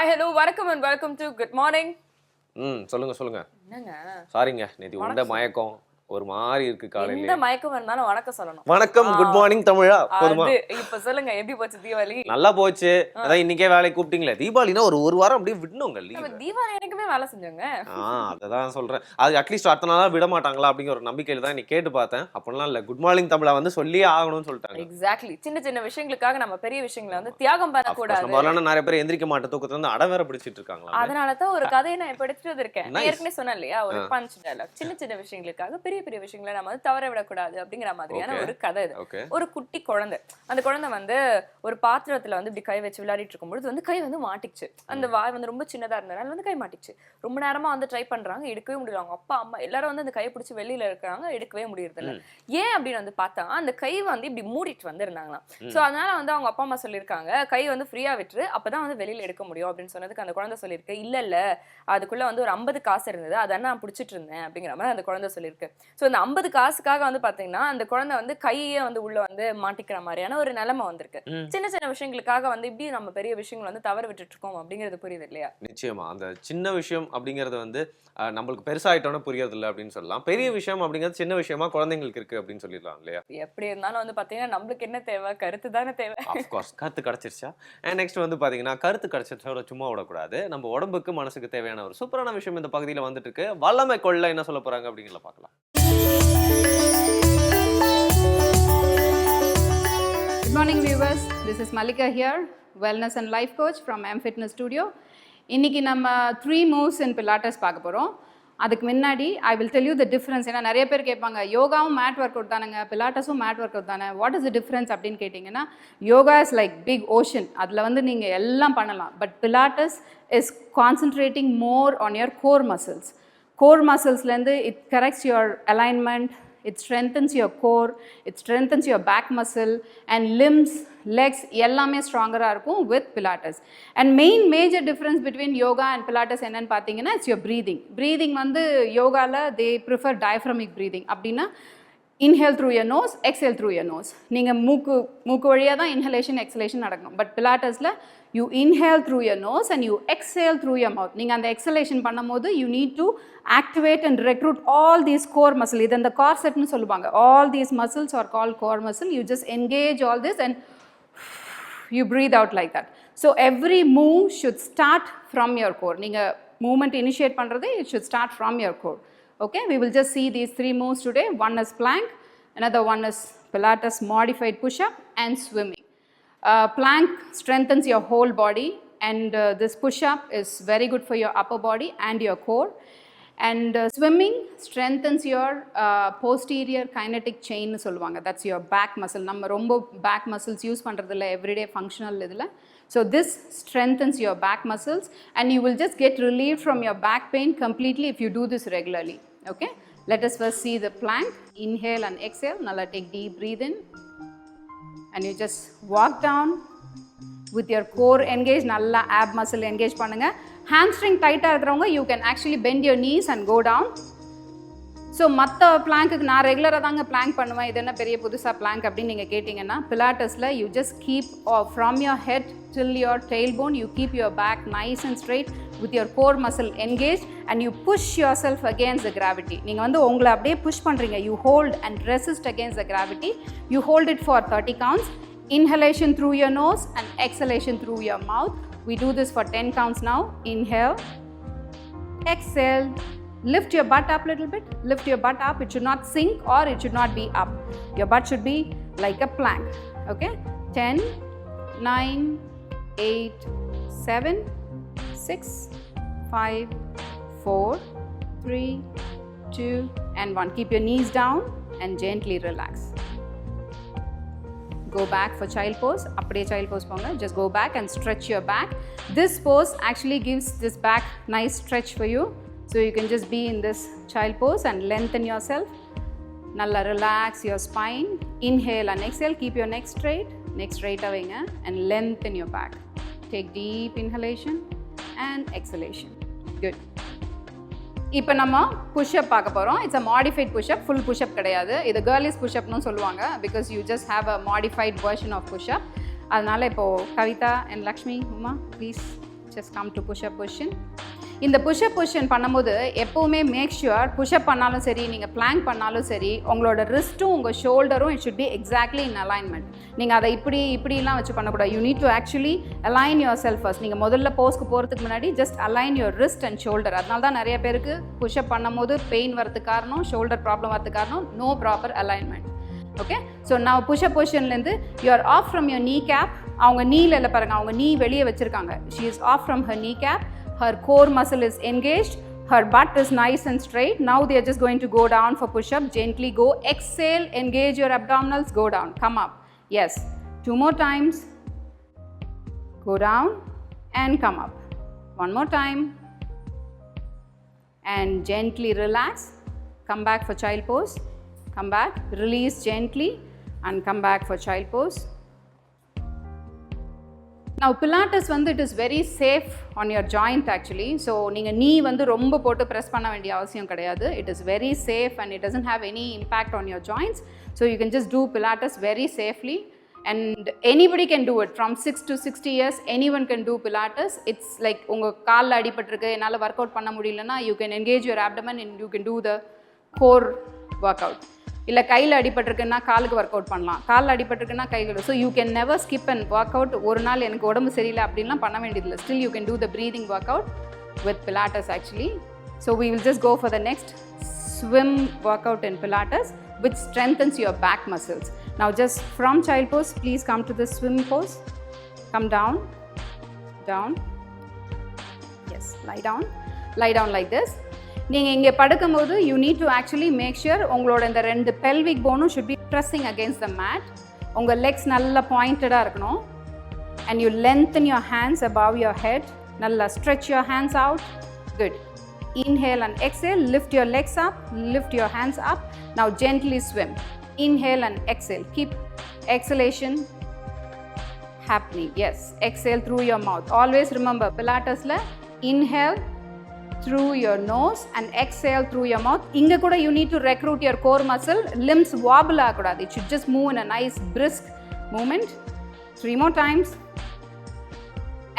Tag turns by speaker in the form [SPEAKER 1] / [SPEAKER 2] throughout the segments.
[SPEAKER 1] Hi hello வணக்கம் and welcome to good morning.
[SPEAKER 2] சொல்லுங்க.
[SPEAKER 1] என்னங்க
[SPEAKER 2] சாரிங்க, நேத்து உண்ட மயக்கம் ஒரு மாதிரி இருக்கு காலையில.
[SPEAKER 1] எந்த மயக்கம் இருந்தாலும் வணக்கம் சொல்லணும்.
[SPEAKER 2] வணக்கம், குட் மார்னிங் தமிழா. போதுமா?
[SPEAKER 1] இப்ப சொல்லுங்க, எப்படி போச்சு தீபாவளி?
[SPEAKER 2] நல்லா போச்சு. அதான் இன்னைக்கே வேலைக்கு கூப்பிட்டீங்களே. தீபாவளினா ஒரு வாரம் அப்படியே விடணுங்க லீவ்.
[SPEAKER 1] நம்ம தீபாவளி எனக்குமே வேலை செஞ்சோங்க.
[SPEAKER 2] அததான் சொல்றேன். அது அட்லீஸ்ட் அடுத்த நாளா விட மாட்டாங்களா அப்படிங்கிற ஒரு நம்பிக்கையில தான் இன்னைக்கு கேட்டு பார்த்தேன். அப்படிலாம் இல்ல, குட் மார்னிங் தமிழா வந்து சொல்லியே ஆகணும்னு சொல்லிட்டாங்க.
[SPEAKER 1] எக்ஸாக்ட்லி. சின்ன சின்ன விஷயங்களுக்காக நம்ம பெரிய விஷயங்களை வந்து தியாகம் பண்ணக்கூடாது.
[SPEAKER 2] முதல்ல நிறைய பேர் எந்திரிக்க மாட்ட தூக்கத்துல இருந்து அடம் வேற பிடிச்சிட்டு இருக்காங்களா.
[SPEAKER 1] அதனாலதான் ஒரு கதையை நான் இப்ப எடுத்துட்டு வந்திருக்கேன். நான் ஏற்கனவே சொன்னேன் இல்லையா, ஒரு பஞ்ச் டயலாக். சின்ன சின்ன விஷயங்களுக்காக பெரிய பெரிய விஷயங்களை நம்ம தவற விடக்கூடாது அப்படிங்கிற மாதிரியான ஒரு கதை இது. ஒரு குட்டி குழந்தை, அந்த குழந்தை வந்து ஒரு பாத்திரத்துல வந்து இப்படி கை வச்சு விளையாடிட்டு இருக்கும்போது வந்து கை வந்து மாட்டிச்சு. அந்த வாய் வந்து ரொம்ப சின்னதா இருந்தனால வந்து கை மாட்டிச்சு. ரொம்ப நேரமா வந்து ட்ரை பண்றாங்க, எடுக்கவே முடியல. அவங்க அப்பா அம்மா எல்லாரும் வந்து அந்த கையை பிடிச்சி வெளியில இருக்காங்க, எடுக்கவே முடியறது இல்லை. ஏன் அப்படின்னு வந்து பார்த்தா அந்த கை வந்து இப்படி மூடிட்டு வந்து இருந்தாங்களாம். சோ அதனால வந்து அவங்க அப்பா அம்மா சொல்லியிருக்காங்க, கை வந்து ஃப்ரீயா விட்டுரு, அப்பதான் வந்து வெளியில எடுக்க முடியும் அப்படின்னு சொன்னதுக்கு அந்த குழந்தை சொல்லியிருக்கு, இல்ல அதுக்குள்ள வந்து ஒரு 50 காசு இருந்தது, அதை நான் பிடிச்சிட்டு இருந்தேன் அப்படிங்கிற மாதிரி அந்த குழந்தை சொல்லியிருக்கு. சோ அந்த 50 காசுக்காக வந்து பாத்தீங்கன்னா அந்த குழந்தை வந்து கையே வந்து உள்ள வந்து மாட்டிக்கிற மாதிரியான ஒரு நிலைமை வந்திருக்கு. சின்ன சின்ன விஷயங்களுக்காக வந்து இப்படி நம்ம பெரிய விஷயங்கள் வந்து தவறு விட்டுட்டு இருக்கோம் அப்படிங்கிறது புரியுது இல்லையா?
[SPEAKER 2] நிச்சயமா அந்த சின்ன விஷயம் அப்படிங்கிறது வந்து நம்மளுக்கு பெருசாயிட்டோன்னு புரியறது இல்லை அப்படின்னு சொல்லலாம். பெரிய விஷயம் அப்படிங்கிறது சின்ன விஷயமா குழந்தைங்களுக்கு இருக்கு அப்படின்னு சொல்லிடலாம் இல்லையா?
[SPEAKER 1] எப்படி இருந்தாலும் வந்து பாத்தீங்கன்னா நம்மளுக்கு என்ன தேவை? கருத்து தானே தேவை.
[SPEAKER 2] ஆஃப்கோர்ஸ் கருத்து கிடைச்சிருச்சா. அண்ட் நெக்ஸ்ட் வந்து பாத்தீங்கன்னா கருத்து கிடைச்சிருச்சோட சும்மா விடக்கூடாது. நம்ம உடம்புக்கு மனசுக்கு தேவையான ஒரு சூப்பரான விஷயம் இந்த பகுதியில் வந்துட்டு இருக்கு. வல்லமை கொள்ள என்ன சொல்ல போறாங்க அப்படிங்கிறத பார்க்கலாம்.
[SPEAKER 3] Good morning viewers, this is Malika here, wellness and life coach from M Fitness Studio. இன்னைக்கு நம்ம 3 moves in Pilates பார்க்க போகிறோம். அதுக்கு முன்னாடி I will tell you the difference. ஏன்னா நிறைய பேர் கேட்பாங்க, யோகாவும் மேட் ஒர்க் அவுட் தானேங்க, பிலாட்டஸும் மேட் ஒர்க் அவுட் தானே, வாட் இஸ் த டிஃப்ரென்ஸ் அப்படின்னு கேட்டிங்கன்னா, yoga is like big ocean, அதில் வந்து நீங்கள் எல்லாம் பண்ணலாம். But pilates is concentrating more on your core muscles. Core மசில்ஸ்லேருந்து it corrects your alignment, it strengthens your core, it strengthens your back muscle and limbs, legs எல்லாமே ஸ்ட்ராங்கராக இருக்கும் with Pilates. And major difference between yoga and Pilates என்னன்னு பார்த்தீங்கன்னா, it's your breathing வந்து யோகாவில் they prefer diaphragmic breathing. அப்படின்னா inhale through your nose, exhale through your nose. நீங்கள் மூக்கு வழியாக தான் inhalation exhalation நடக்கணும். பட் பிலாட்டஸில் you inhale through your nose and you exhale through your mouth. நீங்கள் அந்த exhalation பண்ணும்போது you need to activate and recruit all these core muscle. இது அந்த corsetனு சொல்லுவாங்க. All these muscles are called core muscle. You just engage all this and you breathe out like that. So every move should start from your core. நீங்கள் movement initiate பண்ணுறது it should start from your core. Okay, we will just see these 3 moves today. One is plank, another one is Pilates modified push-up and swimming. Plank strengthens your whole body and this push-up is very good for your upper body and your core. And swimming strengthens your posterior kinetic chain சொல்லுவாங்க. That's your back muscle. நம்ம ரொம்ப back muscles use பண்ணுறதில்ல everyday functional இதில். So this strengthens your back muscles and you will just get relieved from your back pain completely if you do this regularly. Okay, let us first see the plank. Inhale and exhale. Now take deep breathe in and you just walk down with your core engaged. Nalla ab muscle engage பண்ணுங்க. Hamstring டைட்டாக இருக்கிறவங்க you can actually bend your knees and go down. So மற்ற பிளாங்க்குக்கு நான் ரெகுலராக தாங்க blank பண்ணுவேன், இது என்ன பெரிய புதுசாக பிளாங்க் அப்படின்னு நீங்கள் கேட்டிங்கன்னா, பிலாட்டஸில் you just keep from your head till your tailbone, you keep your back nice and straight with your core muscle engaged and you push yourself against the gravity. நீங்கள் வந்து உங்களை அப்படியே புஷ் பண்ணுறீங்க, you hold and resist against the gravity. You hold it for 30 counts. Inhalation through your nose and exhalation through your mouth. We do this for 10 counts now. Inhale, exhale. Lift your butt up a little bit. Lift your butt up. It should not sink or it should not be up. Your butt should be like a plank. Okay? 10, 9, 8, 7, 6, 5, 4, 3, 2, and 1. Keep your knees down and gently relax. Go back for child pose. அப்படியே child pose போங்க. Just go back and stretch your back. This pose actually gives this back nice stretch for you. So you can just be in this child pose and lengthen yourself. Nalla relax your spine. Inhale and exhale. Keep your neck straight avanga and lengthen your back. Take deep inhalation and exhalation. Good. இப்போ நம்ம pushup பார்க்க போகிறோம். It's a modified pushup, full pushup கிடையாது. இது girls புஷ்அப்னு சொல்லுவாங்க because you just have a modified version of pushup. அதனால் இப்போது Kavitha and Lakshmi, Uma please just come to push-up position. இந்த புஷ்அப் பொசிஷன் பண்ணும்போது எப்போவுமே மேக் ஷுர் புஷ்அப் பண்ணாலும் சரி, நீங்கள் பிளாங்க் பண்ணாலும் சரி, உங்களோட ரிஸ்ட்டும் உங்கள் ஷோல்டரும் it should be exactly in alignment. நீங்கள் அதை இப்படிலாம் வச்சு பண்ணக்கூடாது. You need to actually align yourself first. நீங்கள் முதல்ல போஸ்க்கு போகிறதுக்கு முன்னாடி just align your wrist and shoulder. அதனால தான் நிறைய பேருக்கு புஷ்அப் பண்ணும்போது பெயின் வரதுக்கு காரணம், ஷோல்டர் ப்ராப்ளம் வரதுக்கு காரணம் no proper alignment. Okay, so நான் புஷ்அப் பொசிஷன்லேருந்து you are off from your knee gap. அவங்க நீல இல்லை பாருங்கள், அவங்க நீ வெளியே வச்சுருக்காங்க. She is off from her knee gap. Her core muscle is engaged. Her butt is nice and straight. Now they are just going to go down for push-up. Gently go. Exhale. Engage your abdominals. Go down. Come up. Yes. 2 more times. Go down and come up. 1 more time. And gently relax. Come back for child pose. Come back. Release gently and come back for child pose. Now Pilates வந்து it is very safe on your joint actually. So நீங்கள் knee வந்து ரொம்ப போட்டு press பண்ண வேண்டிய அவசியம் கிடையாது. It is very safe and it doesn't have any impact on your joints. So you can just do Pilates very safely and anybody can do it. From 6 to 60 years anyone can do Pilates. It's like உங்கள் காலில் அடிபட்டிருக்கு, என்னால் work out பண்ண முடியலன்னா you can engage your abdomen and you can do the core workout. இல்லை கையில் அடிபட்டிருக்குன்னா காலுக்கு work out பண்ணலாம், காலில் அடிபட்டிருக்குன்னா கைகள். So you can never skip and work out. ஒரு நாள் எனக்கு உடம்பு சரியில்லை அப்படின்லாம் பண்ண வேண்டியதில்லை. Still you can do the breathing work out with Pilates actually. So we will just go for the next swim workout in Pilates which strengthens your back muscles. Now just from child pose, please come to the swim pose. Come down, down. Yes, lie down like this. நீங்கள் இங்கே படுக்கும்போது you need to actually make sure உங்களோட இந்த 2 pelvic போனும் should be pressing against the mat. உங்கள் legs நல்லா பாயிண்டடாக இருக்கணும். And you lengthen your hands above your head. நல்லா stretch your hands out. Good. Inhale and exhale. Lift your legs up. Lift your hands up. Now gently swim. Inhale and exhale. Keep exhalation happening. Yes. Exhale through your mouth. Always remember Pilatesla inhale through your nose and exhale through your mouth. Inga kuda you need to recruit your core muscle. Limbs wobble agudadu. It should just move in a nice brisk movement. 3 more times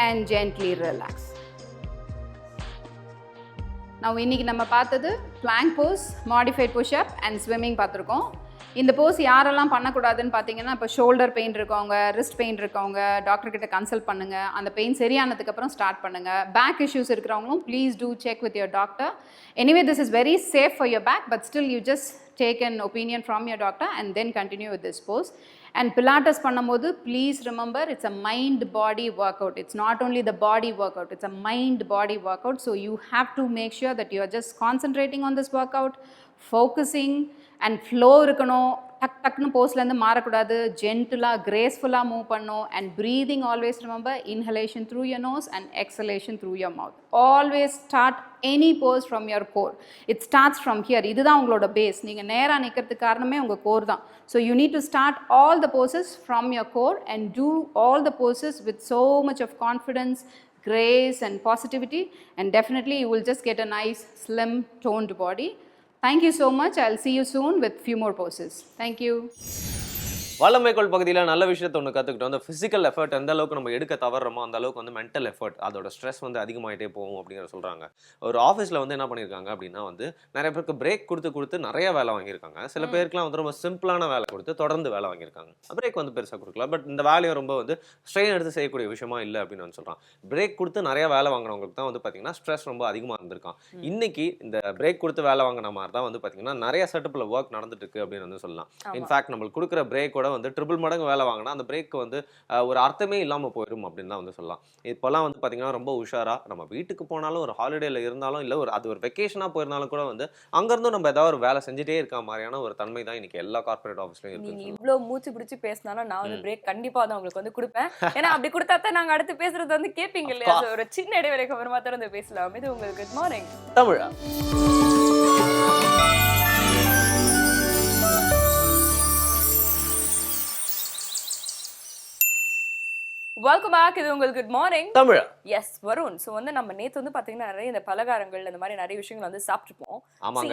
[SPEAKER 3] and gently relax. Now இன்னைக்கு நம்ம பார்த்தது plank pose, modified push up and swimming பார்த்துருக்கோம். இந்த போஸ் யாரெல்லாம் பண்ணக்கூடாதுன்னு பார்த்தீங்கன்னா, இப்போ shoulder pain இருக்கவங்க, ரிஸ்ட் பெயின் இருக்கவங்க டாக்டர்கிட்ட கன்சல்ட் பண்ணுங்கள். அந்த பெயின் சரியானதுக்கப்புறம் ஸ்டார்ட் பண்ணுங்கள். பேக் இஷ்யூஸ் இருக்கிறவங்களும் please do check with your doctor. Anyway this is very safe for your back, but still you just take an opinion from your doctor and then continue with this pose. And pilates பண்ணும்போது please remember it's a mind body work out. It's not only the body work out, it's a mind body work out. So you have to make sure that you are just concentrating on this work out, focusing and flow இருக்கணும். டக்குன்னு போஸ்லேருந்து மாறக்கூடாது. ஜென்டிலாக கிரேஸ்ஃபுல்லாக move பண்ணணும். And breathing always remember inhalation through your nose and exhalation through your mouth. Always start any pose from your core. It starts from here. இதுதான் உங்களோட base. நீங்கள் நேராக நிற்கிறதுக்கு காரணமே உங்கள் கோர் தான். So you need to start all the poses from your core and do all the poses with so much of confidence, grace and positivity, and definitely you will just get a nice slim toned body. Thank you so much. I'll see you soon with few more poses. Thank you.
[SPEAKER 2] வல்லமைக்கோள் பகுதியில் நல்ல விஷயத்தை ஒன்று கற்றுக்கிட்டோம். அந்த physical effort எந்த அளவுக்கு நம்ம எடுக்க தவறுறோமோ அந்த அளவுக்கு வந்து மென்டல் எஃபர்ட், அதோட ஸ்ட்ரெஸ் வந்து அதிகமாகிட்டே போகும் அப்படிங்கிற சொல்கிறாங்க. ஒரு ஆஃபீஸில் வந்து என்ன பண்ணியிருக்காங்க அப்படின்னா வந்து நிறைய பேருக்கு பிரேக் கொடுத்து நிறைய வேலை வாங்கியிருக்காங்க. சில பேருக்குலாம் வந்து ரொம்ப சிம்பிளான வேலை கொடுத்து தொடர்ந்து வேலை வாங்கியிருக்காங்க. பிரேக் வந்து பெருசாக கொடுக்கலாம், பட் இந்த வேலையை ரொம்ப வந்து ஸ்ட்ரெயின் எடுத்து செய்யக்கூடிய விஷயமா இல்லை அப்படின்னு வந்து சொல்கிறான். பிரேக் கொடுத்து நிறைய வேலை வாங்கினவங்களுக்கு தான் வந்து பார்த்தீங்கன்னா ஸ்ட்ரெஸ் ரொம்ப அதிகமாக இருந்திருக்கான். இன்னைக்கு இந்த பிரேக் கொடுத்து வேலை வாங்கின மாதிரி தான் வந்து பார்த்தீங்கன்னா நிறைய செட்டப்பில் ஒர்க் நடந்துட்டு இருக்கு அப்படின்னு வந்து சொல்லலாம். இன்ஃபேக்ட் நம்மளுக்கு கொடுக்குற பிரேக்கோட வந்து ட்ரிபிள் மடங்கு வேலை வாங்கினா அந்த பிரேக் வந்து ஒரு அர்த்தமே இல்லாமல் போயிடும் அப்படின்னு தான் வந்து சொல்லலாம். இப்போல்லாம் வந்து பார்த்தீங்கன்னா ரொம்ப உஷாராக நம்ம வீட்டுக்கு போனாலும் ஒரு ஹாலிடேல இருந்தாலும் இல்லை அது ஒரு வெக்கேஷனாக போயிருந்தாலும் கூட வந்து அங்கேருந்தும் நம்ம ஏதாவது ஒரு வேலை செஞ்சுட்டே இருக்க மாதிரியான ஒரு தன்மை தான் இன்னைக்கு எல்லா கார்பரேட் ஆஃபீஸ்லையும் இருக்கு.
[SPEAKER 1] இவ்வளோ மூச்சு பிடிச்சி பேசினாலும் நான் வந்து பிரேக் கண்டிப்பாக தான் உங்களுக்கு வந்து கொடுப்பேன். ஏன்னா அப்படி கொடுத்தா தான் நாங்கள் அடுத்து பேசுறது வந்து கேட்பீங்க இல்லையா? ஒரு சின்ன இடைவெளிக்கு அப்புறமா தொடர்ந்து பேசலாம். இது உங்களுக்கு குட் மார்னிங்
[SPEAKER 2] தமிழா.
[SPEAKER 1] Welcome back. இது உங்களுக்கு குட் மார்னிங்
[SPEAKER 2] தமிழா.
[SPEAKER 1] எஸ் வரும். ஸோ வந்து நம்ம நேற்று வந்து பார்த்தீங்கன்னா நிறைய இந்த பலகாரங்கள் இந்த மாதிரி நிறைய விஷயங்கள் வந்து சாப்பிட்டுப்போம்.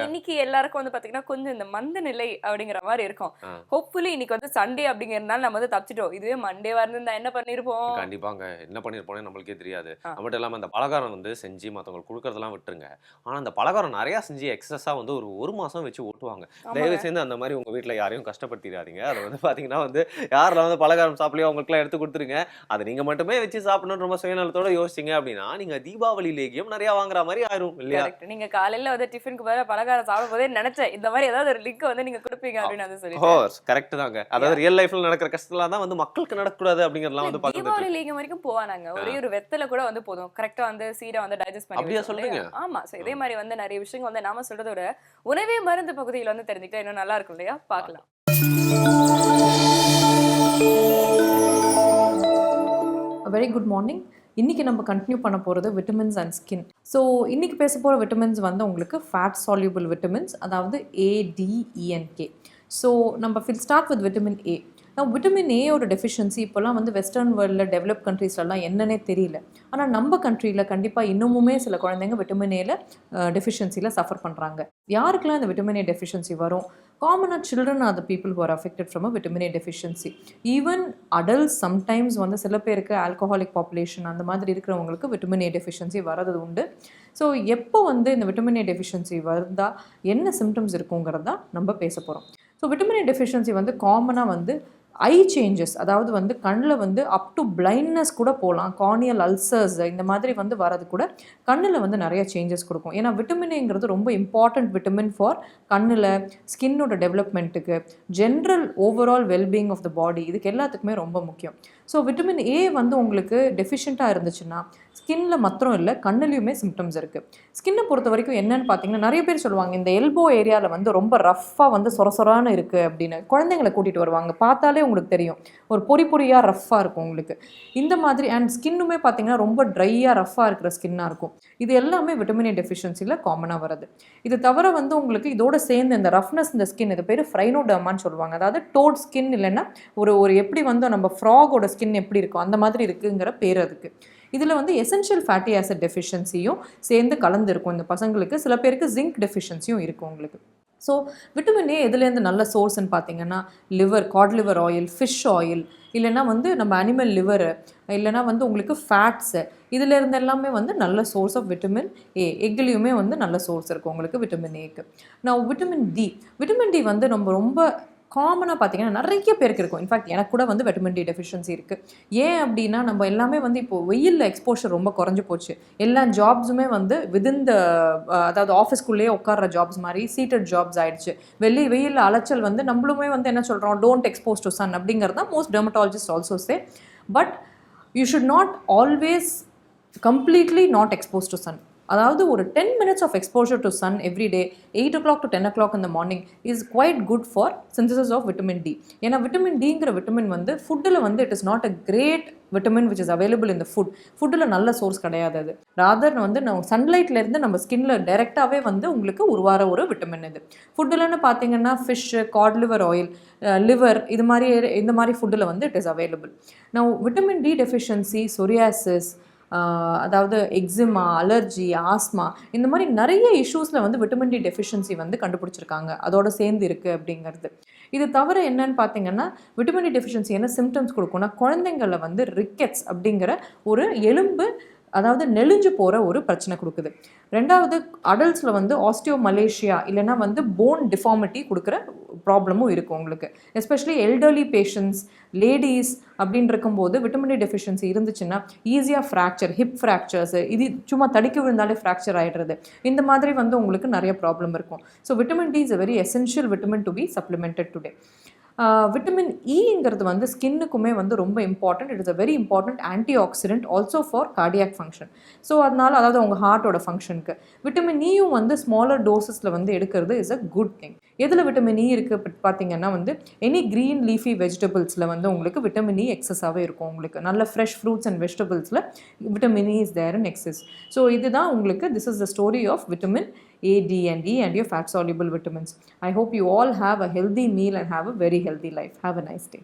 [SPEAKER 1] இன்னைக்கு எல்லாருக்கும் வந்து பார்த்தீங்கன்னா கொஞ்சம் இந்த மந்த நிலை அப்படிங்கிற மாதிரி இருக்கும். ஹோப்ஃபுல்லி இன்னைக்கு வந்து சண்டே அப்படிங்கிறதுனால நம்ம வந்து தப்பிச்சிட்டோம். இதுவே மண்டேவா இருந்தா என்ன பண்ணிருப்போம்?
[SPEAKER 2] கண்டிப்பாங்க என்ன பண்ணிருப்போம் நம்மளுக்கே தெரியாது. மட்டும் இல்லாமல் அந்த பலகாரம் வந்து செஞ்சு மற்றவங்களுக்கு கொடுக்கறதெல்லாம் விட்டுருங்க. ஆனால் அந்த பலகாரம் நிறையா செஞ்சு எக்ஸஸா வந்து ஒரு மாசம் வச்சு ஓட்டுவாங்க. தயவு செய்து அந்த மாதிரி உங்க வீட்டில் யாரையும் கஷ்டப்படுத்திடாதீங்க. அதை வந்து பார்த்தீங்கன்னா வந்து யாரெல்லாம் வந்து பலகாரம் சாப்பிடலையோ அவங்களுக்குலாம் எடுத்து கொடுத்துருங்க. அதை நீங்க மட்டுமே வச்சு சாப்பிடணும் ரொம்ப சுயநலத்தோட யோசிச்சிங்க அப்படின்னா நீங்க தீபாவளி லேகியம் நிறைய வாங்குற மாதிரி ஆயிரும் இல்லையா?
[SPEAKER 1] நீங்க காலையில வந்து டிஃபனுக்கு பதிலா பலகாரம் சாப்பிடும் போதே நினைச்சேன் இந்த மாதிரி ஏதாவது ஒரு லிங்க் வந்து நீங்க கொடுப்பீங்க அப்படின்னு வந்து சொல்லி
[SPEAKER 2] கரெக்ட் தாங்க. அதாவது ரியல் லைஃப்ல நடக்கிற கஷ்டலாம் தான் வந்து மக்களுக்கு நடக்கக்கூடாது அப்படிங்கறதெல்லாம் வந்து
[SPEAKER 1] தீபாவளி லேகியம் வரைக்கும் போவானாங்க. ஒரே ஒரு வெத்தலை கூட வந்து போதும் கரெக்டா வந்து சீடா வந்து டைஜஸ்ட் பண்ணி.
[SPEAKER 2] அப்படியே சொல்றீங்க?
[SPEAKER 1] ஆமா. சோ இதே மாதிரி வந்து நிறைய விஷயங்கள் வந்து நாம சொல்றதோட உணவே மருந்து பகுதியில் வந்து தெரிஞ்சுக்கிட்டா இன்னும் நல்லா இருக்கும் இல்லையா? பார்க்கலாம்.
[SPEAKER 4] Very good morning. இன்றைக்கி நம்ம கண்டினியூ பண்ண போகிறது விட்டமின்ஸ் அண்ட் ஸ்கின். ஸோ இன்றைக்கி பேச போகிற விட்டமின்ஸ் வந்து உங்களுக்கு ஃபேட் சால்யூபிள் விட்டமின்ஸ், அதாவது ADENK. ஸோ நம்ம ஸ்டார்ட் வித் விட்டமின் A. நான் விட்டமின் ஏயோட டெஃபிஷியன்சி இப்போலாம் வந்து வெஸ்டர்ன் வேர்ல்டில் டெவலப் கண்ட்ரீஸ்லாம் என்னன்னே தெரியல. ஆனால் நம்ம கண்ட்ரியில் கண்டிப்பாக இன்னமுமே சில குழந்தைங்க விட்டமின் ஏல டெஃபிஷியன்சியில் சஃபர் பண்ணுறாங்க. யாருக்கெல்லாம் இந்த விட்டமின் ஏ டெஃபிஷியன்சி வரும்? காமனாக children are the people who are affected from a vitamin A deficiency. Even adults sometimes வந்து சில பேருக்கு ஆல்கஹாலிக் பாப்புலேஷன் அந்த மாதிரி இருக்கிறவங்களுக்கு விட்டமின் ஏ டெஃபிஷியன்சி வரது உண்டு. ஸோ எப்போ வந்து இந்த விட்டமின் ஏ டெஃபிஷியன்சி வருந்தால் என்ன சிம்டம்ஸ் இருக்குங்கிறதா நம்ம பேச போகிறோம். ஸோ விட்டமின் ஏ டெஃபிஷியன்சி வந்து காமனாக வந்து ஐ சேஞ்சஸ், அதாவது வந்து கண்ணில் வந்து அப் டு பிளைண்ட்னஸ் கூட போகலாம். கார்னியல் அல்சர்ஸ் இந்த மாதிரி வந்து வரது கூட கண்ணில் வந்து நிறைய சேஞ்சஸ் கொடுக்கும். ஏன்னா விட்டமின் ஏங்கிறது ரொம்ப இம்பார்ட்டண்ட் விட்டமின் ஃபார் கண்ணில் ஸ்கின்னோட டெவலப்மெண்ட்டுக்கு, general overall wellbeing of the body, இதுக்கு எல்லாத்துக்குமே ரொம்ப முக்கியம். ஸோ விட்டமின் ஏ வந்து உங்களுக்கு டெஃபிஷியண்ட்டாக இருந்துச்சுன்னா ஸ்கின்னில் மாத்திரம் இல்லை கண்ணுலையுமே சிம்டம்ஸ் இருக்குது. ஸ்கின்னை பொறுத்த வரைக்கும் என்னென்னு பார்த்தீங்கன்னா நிறைய பேர் சொல்லுவாங்க இந்த எல்போ ஏரியாவில் வந்து ரொம்ப ரஃப்பாக வந்து சொரசொரான்னு இருக்குது அப்படின்னு. குழந்தைங்களை கூட்டிகிட்டு வருவாங்க, பார்த்தாலே உங்களுக்கு தெரியும் ஒரு பொறியாக ரஃப்பாக இருக்கும் உங்களுக்கு இந்த மாதிரி. அண்ட் ஸ்கின்னுமே பார்த்தீங்கன்னா ரொம்ப ட்ரையாக ரஃப்பாக இருக்கிற ஸ்கின்னாக இருக்கும். இது எல்லாமே விட்டமின் ஏ டெஃபிஷியன்சியில் காமனாக வருது. இது தவிர வந்து உங்களுக்கு இதோட சேர்ந்து இந்த ரஃப்னஸ் இந்த ஸ்கின், இது பேர் ஃப்ரைனோடர்மான்னு சொல்லுவாங்க. அதாவது டோட் ஸ்கின் இல்லைன்னா ஒரு எப்படி வந்து நம்ம ஃப்ராகோட ஸ்கின் எப்படி இருக்கும் அந்த மாதிரி இருக்குங்கிற பேர் அதுக்கு. இதில் வந்து எசென்ஷியல் ஃபேட்டி ஆசிட் டெஃபிஷியன்சியும் சேர்ந்து கலந்துருக்கும் இந்த பசங்களுக்கு. சில பேருக்கு ஜிங்க் டெஃபிஷியன்சியும் இருக்கும் உங்களுக்கு. ஸோ விட்டமின் ஏ எதுலேருந்து நல்ல சோர்ஸ்ன்னு பார்த்தீங்கன்னா liver, God liver oil, fish oil, இல்லைனா வந்து நம்ம அனிமல் லிவரு, இல்லைனா வந்து உங்களுக்கு ஃபேட்ஸு, இதில் இருந்து எல்லாமே வந்து நல்ல சோர்ஸ் ஆஃப் விட்டமின் ஏ. எக்லேயுமே வந்து நல்ல சோர்ஸ் இருக்குது உங்களுக்கு விட்டமின் ஏக்கு. நான் விட்டமின் டி வந்து நம்ம ரொம்ப காமனாக பார்த்தீங்கன்னா நிறைய பேருக்கு இருக்கும். இன்ஃபேக்ட் எனக்கு கூட வந்து விட்டமின் டி டெஃபிஷியன்சி இருக்குது. ஏன் அப்படின்னா நம்ம எல்லாமே வந்து இப்போது வெயிலில் எக்ஸ்போஷர் ரொம்ப குறைஞ்சி போச்சு. எல்லா ஜாப்ஸுமே வந்து விதின் த அதாவது ஆஃபீஸ்க்குள்ளேயே உட்கார்ற ஜாப்ஸ் மாதிரி சீட்டட் ஜாப்ஸ் ஆகிடுச்சு. வெயிலில் அலைச்சல் வந்து நம்மளுமே வந்து என்ன சொல்கிறோம், டோன்ட் எக்ஸ்போஸ் டு சன் அப்படிங்கிறது தான் most dermatologist also say. But you should not always completely not expose to sun. அதாவது ஒரு 10 minutes of exposure to sun every day, 8 o'clock to 10 o'clock in the morning is quite good for synthesis of vitamin D. ஏன்னா vitamin டிங்கிற vitamin வந்து ஃபுட்டில் வந்து it is not a great vitamin which is available in the ஃபுட்டில் நல்ல source கிடையாது. அது rather வந்து நம்ம சன்லைட்லேருந்து நம்ம ஸ்கின்ல டைரெக்டாகவே வந்து உங்களுக்கு உருவார ஒரு விட்டமின் இது. ஃபுட்டில்னு பார்த்தீங்கன்னா fish, God liver oil, liver, இந்த மாதிரி ஃபுட்டில் வந்து இட் இஸ் அவைலபிள். நான் விட்டமின் டி டெஃபிஷியன்சி, சொரியாசிஸ், அதாவது எக்ஸிமா, அலர்ஜி, ஆஸ்மா, இந்த மாதிரி நிறைய இஷ்யூஸில் வந்து விட்டமின் டி டெஃபிஷியன்சி வந்து கண்டுபிடிச்சிருக்காங்க அதோட சேர்ந்து இருக்குது அப்படிங்கிறது. இது தவிர என்னன்னு பார்த்தீங்கன்னா விட்டமின் டி டெஃபிஷியன்சி என்ன சிம்டம்ஸ் கொடுக்கும்னா குழந்தைங்களில் வந்து ரிக்கெட்ஸ் அப்படிங்கிற ஒரு எலும்பு, அதாவது நெளிஞ்சு போகிற ஒரு பிரச்சனை கொடுக்குது. ரெண்டாவது அடல்ட்ஸில் வந்து ஆஸ்டியோமலேஷியா இல்லைனா வந்து போன் டிஃபார்மிட்டி கொடுக்குற ப்ராப்ளமும் இருக்கும் உங்களுக்கு. எஸ்பெஷலி எல்டர்லி பேஷண்ட்ஸ், லேடிஸ் அப்படின்னு இருக்கும்போது விட்டமின் டி டெஃபிஷியன்சி இருந்துச்சுன்னா ஈஸியாக ஃப்ராக்சர், ஹிப் ஃப்ராக்சர்ஸ், இது சும்மா தடிக்க விழுந்தாலே ஃப்ராக்சர் ஆகிடுறது, இந்த மாதிரி வந்து உங்களுக்கு நிறைய ப்ராப்ளம் இருக்கும். So vitamin D is a very essential vitamin to be supplemented today. Vitamin ஈங்கிறது வந்து ஸ்கின்னுக்குமே வந்து ரொம்ப important. It is a very important antioxidant also for cardiac function. So அதனால் அதாவது உங்கள் ஹார்ட்டோட ஃபங்க்ஷனுக்கு விட்டமின் ஈயும் வந்து ஸ்மாலர் டோசஸில் வந்து எடுக்கிறது இஸ் அ குட் திங். எதில் விட்டமின் ஈ இருக்குது பார்த்தீங்கன்னா வந்து எனி க்ரீன் லீஃபி வெஜிடபிள்ஸில் வந்து உங்களுக்கு விட்டமின் ஈ எக்ஸஸாகவே இருக்கும். உங்களுக்கு நல்ல ஃப்ரெஷ் ஃப்ரூட்ஸ் அண்ட் வெஜிடபிள்ஸில் vitamin E is there in excess. So இதுதான் உங்களுக்கு this is the story of vitamin A, D and E and your fat soluble vitamins. I hope you all have a healthy meal and have a very healthy life. Have a nice day.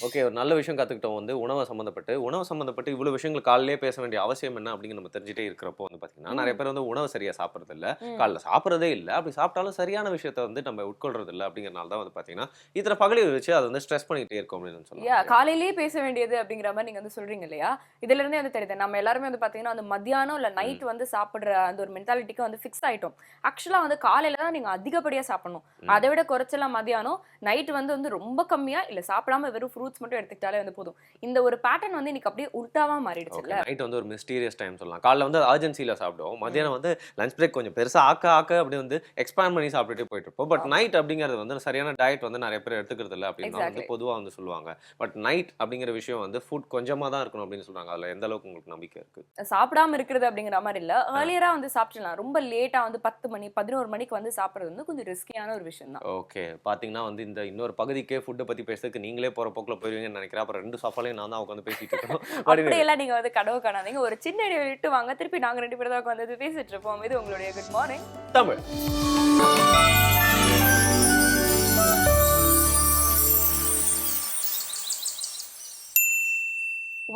[SPEAKER 2] Okay, ஒரு நல்ல விஷயம் கற்றுக்கிட்டோம் வந்து உணவு சம்மந்தப்பட்டு இவ்வளோ விஷயங்கள் காலையிலே பேச வேண்டிய அவசியம் என்ன அப்படின்னு நம்ம தெரிஞ்சுட்டே இருக்கிறப்போ வந்து பார்த்தீங்கன்னா நிறைய பேர் வந்து உணவு சரியாக சாப்பிட்றது இல்லை, காலைல சாப்பிட்றதே இல்லை, அப்படி சாப்பிட்டாலும் சரியான விஷயத்த வந்து நம்ம உட்கொள்றது இல்லை. அப்படிங்கிறனால தான் வந்து பார்த்தீங்கன்னா இத்தனை பகலில் வச்சு அதை வந்து ஸ்ட்ரெஸ் பண்ணிகிட்டே இருக்கும் அப்படின்னு சொல்லுவாங்க.
[SPEAKER 1] காலையிலேயே பேச வேண்டியது அப்படிங்கிற மாதிரி நீங்கள் வந்து சொல்கிறீங்க இல்லையா? இதுல இருந்தே வந்து தெரியுது நம்ம எல்லாருமே வந்து பார்த்தீங்கன்னா அந்த மத்தியானம் இல்லை நைட் வந்து சாப்பிட்ற அந்த ஒரு மென்டாலிட்டிக்கு வந்து ஃபிக்ஸ் ஆகிட்டோம். ஆக்சுவலாக வந்து காலையில தான் நீங்கள் அதிகப்படியாக சாப்பிடணும், அதை விட குறைச்சலாம் மத்தியானம், நைட் வந்து ரொம்ப கம்மியாக இல்லை சாப்பிடாம வெறும் ஃப்ரூட்ஸ் மட்டும் எடுத்துக்கிட்டாலே வந்து போதும். இந்த ஒரு பேட்டர்ன் வந்து இன்னைக்கு அப்படியே உல்டாவா மாறிடுச்சு.
[SPEAKER 2] நைட் வந்து ஒரு மிஸ்டீரியஸ் டைம் சொல்லலாம். காலைல வந்து அர்ஜென்சியில் சாப்பிடுவோம், மத்தியானம் வந்து லஞ்ச் பிரேக் கொஞ்சம் பெருசாக ஆக்க அப்படி வந்து எக்ஸ்பேண்ட் பண்ணி சாப்பிட்டுட்டே போயிட்டு இருப்போம். பட் நைட் அப்படிங்கிறது வந்து சரியான டயட் வந்து நிறைய பேர் எடுத்துக்கிறது இல்லை அப்படின்னு வந்து பொதுவாக வந்து சொல்லுவாங்க. பட் நைட் அப்படிங்கிற விஷயம் வந்து ஃபுட் கொஞ்சமாக தான் இருக்கணும் அப்படின்னு சொல்றாங்க. அதில் எந்த அளவுக்கு உங்களுக்கு நம்பிக்கை இருக்கு?
[SPEAKER 1] சாப்பிடாம இருக்கிறது அப்படிங்கிற மாதிரி இல்லை, ஏர்லியரா வந்து சாப்பிடலாம். ரொம்ப லேட்டா வந்து 10 மணி 11 மணிக்கு வந்து சாப்பிட்றது வந்து கொஞ்சம் ரிஸ்கியான ஒரு விஷயம் தான்.
[SPEAKER 2] ஓகே, பார்த்தீங்கன்னா வந்து இந்த இன்னொரு பகுதிக்கே ஃபுட்டை பற்றி பேசுறதுக்கு நீங்களே போகிற போக்கில் போயிருவீங்கன்னு நினைக்கிறேன். அப்புறம் 2 சாப்பாலையும் நான் தான் உட்காந்து பேசிட்டு இருக்கோம்.
[SPEAKER 1] அப்படியெல்லாம் நீங்க வந்து கனவு காணாதீங்க. ஒரு சின்ன இடைவெளி விட்டு வாங்க, திருப்பி நாங்க 2 பேரும் தான் உட்காந்து பேசிட்டு இருப்போம். இது உங்களுடைய good morning
[SPEAKER 2] Tamil.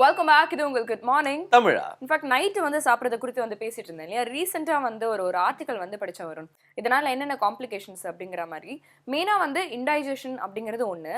[SPEAKER 1] Welcome back. இது உங்களுக்கு குட் மார்னிங்
[SPEAKER 2] தமிழா.
[SPEAKER 1] இன்ஃபேக்ட் நைட் வந்து சாப்பிட்றத குறித்து வந்து பேசிட்டு இருந்தேன் இல்லையா? ரீசெண்டாக வந்து ஒரு ஆர்டிக்கல் வந்து படிச்ச வரும், இதனால என்னென்ன காம்ப்ளிகேஷன்ஸ் அப்படிங்கிற மாதிரி. மெயினாக வந்து இன்டைஜஷன் அப்படிங்கிறது ஒன்று.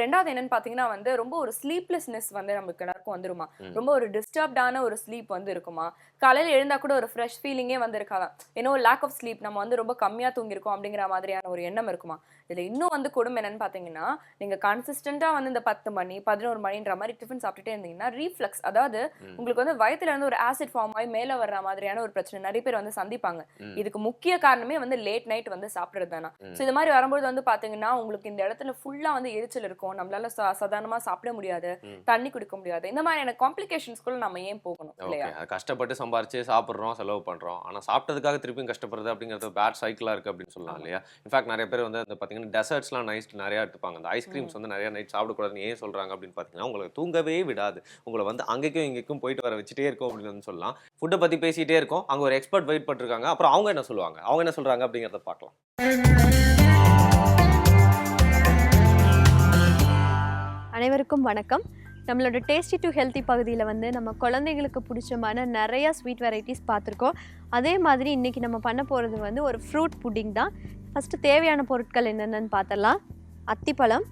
[SPEAKER 1] ரெண்டாவது என்னன்னு பார்த்தீங்கன்னா வந்து ரொம்ப ஒரு ஸ்லீப்லெஸ்னஸ் வந்து நமக்கு எல்லாருக்கும் வந்துருமா, ரொம்ப ஒரு டிஸ்டர்ப்டான ஒரு ஸ்லீப் வந்து இருக்குமா, காலையில் எழுந்தா கூட ஒரு ஃப்ரெஷ் ஃபீலிங்கே வந்து இருக்காதான், ஏன்னா லேக் ஆஃப் ஸ்லீப், நம்ம வந்து ரொம்ப கம்மியாக தூங்கியிருக்கோம் அப்படிங்கிற மாதிரியான ஒரு எண்ணம் இருக்குமா. இதில் இன்னும் வந்து கொடுமை என்னன்னு பார்த்தீங்கன்னா, நீங்கள் கன்சிஸ்டண்டாக வந்து இந்த 10 மணி 11 மணின்ற மாதிரி டிஃபன் சாப்பிட்டுட்டே இருந்தீங்கன்னா ரீஃப்ளக்ஸ், அதாவது உங்களுக்கு வந்து வயிற்றுல இருந்து ஒரு ஆசிட் ஃபார்ம் ஆகி மேலே வர்ற மாதிரியான ஒரு பிரச்சனை நிறைய பேர் வந்து சந்திப்பாங்க. இதுக்கு முக்கிய காரணமே வந்து லேட் நைட் வந்து சாப்பிட்றது தானே. ஸோ இது மாதிரி வரும்போது வந்து பார்த்தீங்கன்னா உங்களுக்கு இந்த இடத்துல ஃபுல்லாக வந்து எரிச்சல் இருக்கும், நம்மளால சாதாரணமாக சாப்பிட முடியாது, தண்ணி குடிக்க முடியாது. இந்த மாதிரியான காம்ப்ளிகேஷன்ஸ்குள்ள நம்ம ஏன் போகணும் இல்லையா?
[SPEAKER 2] கஷ்டப்பட்டு சம்பாரிச்சு சாப்பிட்றோம், செலவு பண்ணுறோம், ஆனால் சாப்பிட்டதுக்காக திருப்பியும் கஷ்டப்படுறது அப்படிங்கிறது பேட் சைக்கிளாக இருக்குது அப்படின்னு சொல்லலாம் இல்லையா? இன்ஃபேக்ட் நிறைய பேர் வந்து பார்த்தீங்கன்னா டெசர்ட்ஸ்லாம் நைட் நிறையா எடுத்துப்பாங்க. அந்த ஐஸ்கிரீம்ஸ் வந்து நிறைய நைட் சாப்பிடக்கூடாதுன்னு ஏன் சொல்கிறாங்க அப்படின்னு பார்த்தீங்கன்னா உங்களுக்கு தூங்கவே விடாது, உங்களை வந்து அங்கேயும் இங்கேயும் போயிட்டு வர வச்சுட்டே இருக்கும் அப்படின்னு சொல்லலாம். ஃபுட்டை பற்றி பேசிகிட்டே இருக்கோம், அங்கே ஒரு எக்ஸ்பர்ட் வெயிட் பண்ணிருக்காங்க. அப்புறம் அவங்க என்ன சொல்லுவாங்க, அவங்க என்ன சொல்கிறாங்க அப்படிங்கிறத பார்க்கலாம்.
[SPEAKER 5] அனைவருக்கும் வணக்கம். நம்மளோட டேஸ்டி டு ஹெல்த்தி பகுதியில் வந்து நம்ம குழந்தைங்களுக்கு பிடிச்சமான நிறைய ஸ்வீட் வெரைட்டிஸ் பார்த்துருக்கோம். அதே மாதிரி இன்றைக்கி நம்ம பண்ண போகிறது வந்து ஒரு ஃப்ரூட் புட்டிங் தான். ஃபஸ்ட்டு தேவையான பொருட்கள் என்னென்னு பார்த்துடலாம். அத்திப்பழம்,